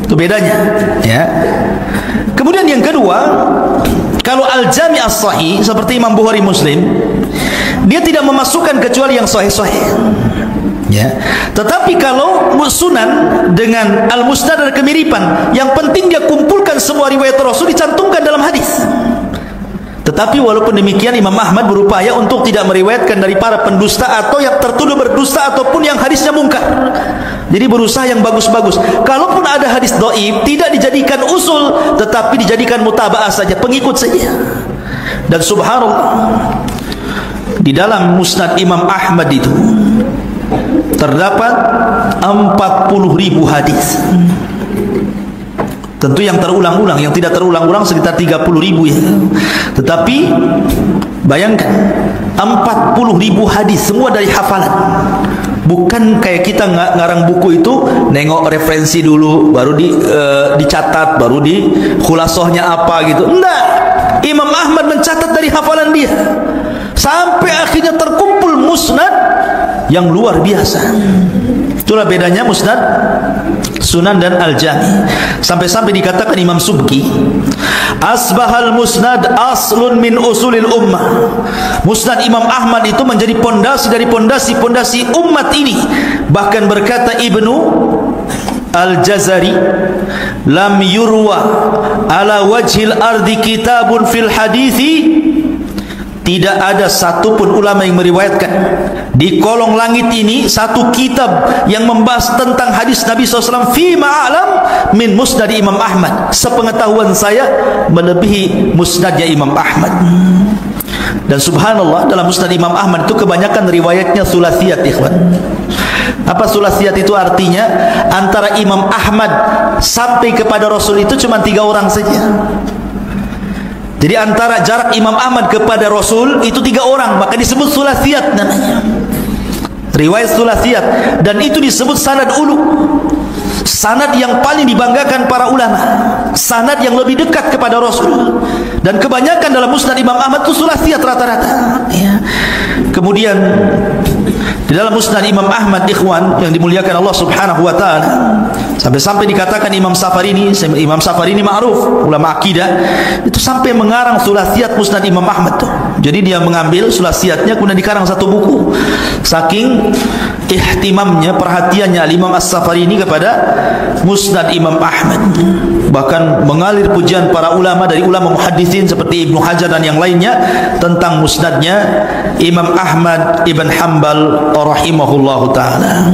Itu bedanya, ya. Kemudian yang kedua, kalau Al-Jami' As-Sahih seperti Imam Bukhari Muslim, dia tidak memasukkan kecuali yang sahih-sahih. Ya. Tetapi kalau Sunan dengan Al-Musnad ada kemiripan, yang penting dia kumpulkan semua riwayat Rasul dicantumkan dalam hadis. Tetapi walaupun demikian Imam Ahmad berupaya untuk tidak meriwayatkan dari para pendusta atau yang tertuduh berdusta ataupun yang hadisnya mungkar. Jadi berusaha yang bagus-bagus. Kalaupun ada hadis dhaif, tidak dijadikan usul, tetapi dijadikan mutaba'ah saja, pengikut saja. Dan subhanallah, di dalam Musnad Imam Ahmad itu terdapat 40.000 hadis. Tentu yang terulang-ulang, yang tidak terulang-ulang sekitar 30.000 ya. Tetapi bayangkan 40.000 hadis semua dari hafalan. Bukan kayak kita ngarang buku itu nengok referensi dulu, baru dicatat, baru di khulasohnya apa gitu. Enggak. Imam Ahmad mencatat dari hafalan dia sampai akhirnya terkumpul musnad yang luar biasa. Itulah bedanya Musnad, Sunan dan Al-Jami. Sampai-sampai dikatakan Imam Subki, asbahal musnad aslun min usulil ummah. Musnad Imam Ahmad itu menjadi pondasi dari pondasi-pondasi umat ini. Bahkan berkata Ibnu Al-Jazari, lam yurwa ala wajhil ardi kitabun fil hadithi. Tidak ada satupun ulama yang meriwayatkan di kolong langit ini satu kitab yang membahas tentang hadis Nabi SAW fi ma'alam min musnad Imam Ahmad. Sepengetahuan saya melebihi musnadnya Imam Ahmad. Dan subhanallah, dalam musnad Imam Ahmad itu kebanyakan riwayatnya sulasiyat, ikhwan. Apa sulasiyat itu artinya? Antara Imam Ahmad sampai kepada Rasul itu cuma 3 orang saja. Jadi antara jarak Imam Ahmad kepada Rasul itu 3 orang, maka disebut sulasiyat namanya. Riwayat sulasiyat, dan itu disebut sanad ulu. Sanad yang paling dibanggakan para ulama, sanad yang lebih dekat kepada Rasul. Dan kebanyakan dalam musnad Imam Ahmad itu sulasiyat rata-rata, ya. Kemudian di dalam musnad Imam Ahmad, ikhwan yang dimuliakan Allah Subhanahu wa taala, sampai-sampai dikatakan Imam Safarini ma'ruf, ulama akidah, itu sampai mengarang sulasiyat musnad Imam Ahmad tuh. Jadi dia mengambil sulasiyatnya kemudian dikarang satu buku. Saking ihtimamnya, perhatiannya Imam As-Safarini kepada musnad Imam Ahmad. Bahkan mengalir pujian para ulama dari ulama muhaddisin seperti Ibnu Hajar dan yang lainnya tentang musnadnya Imam Ahmad ibn Hanbal rahimahullahu taala.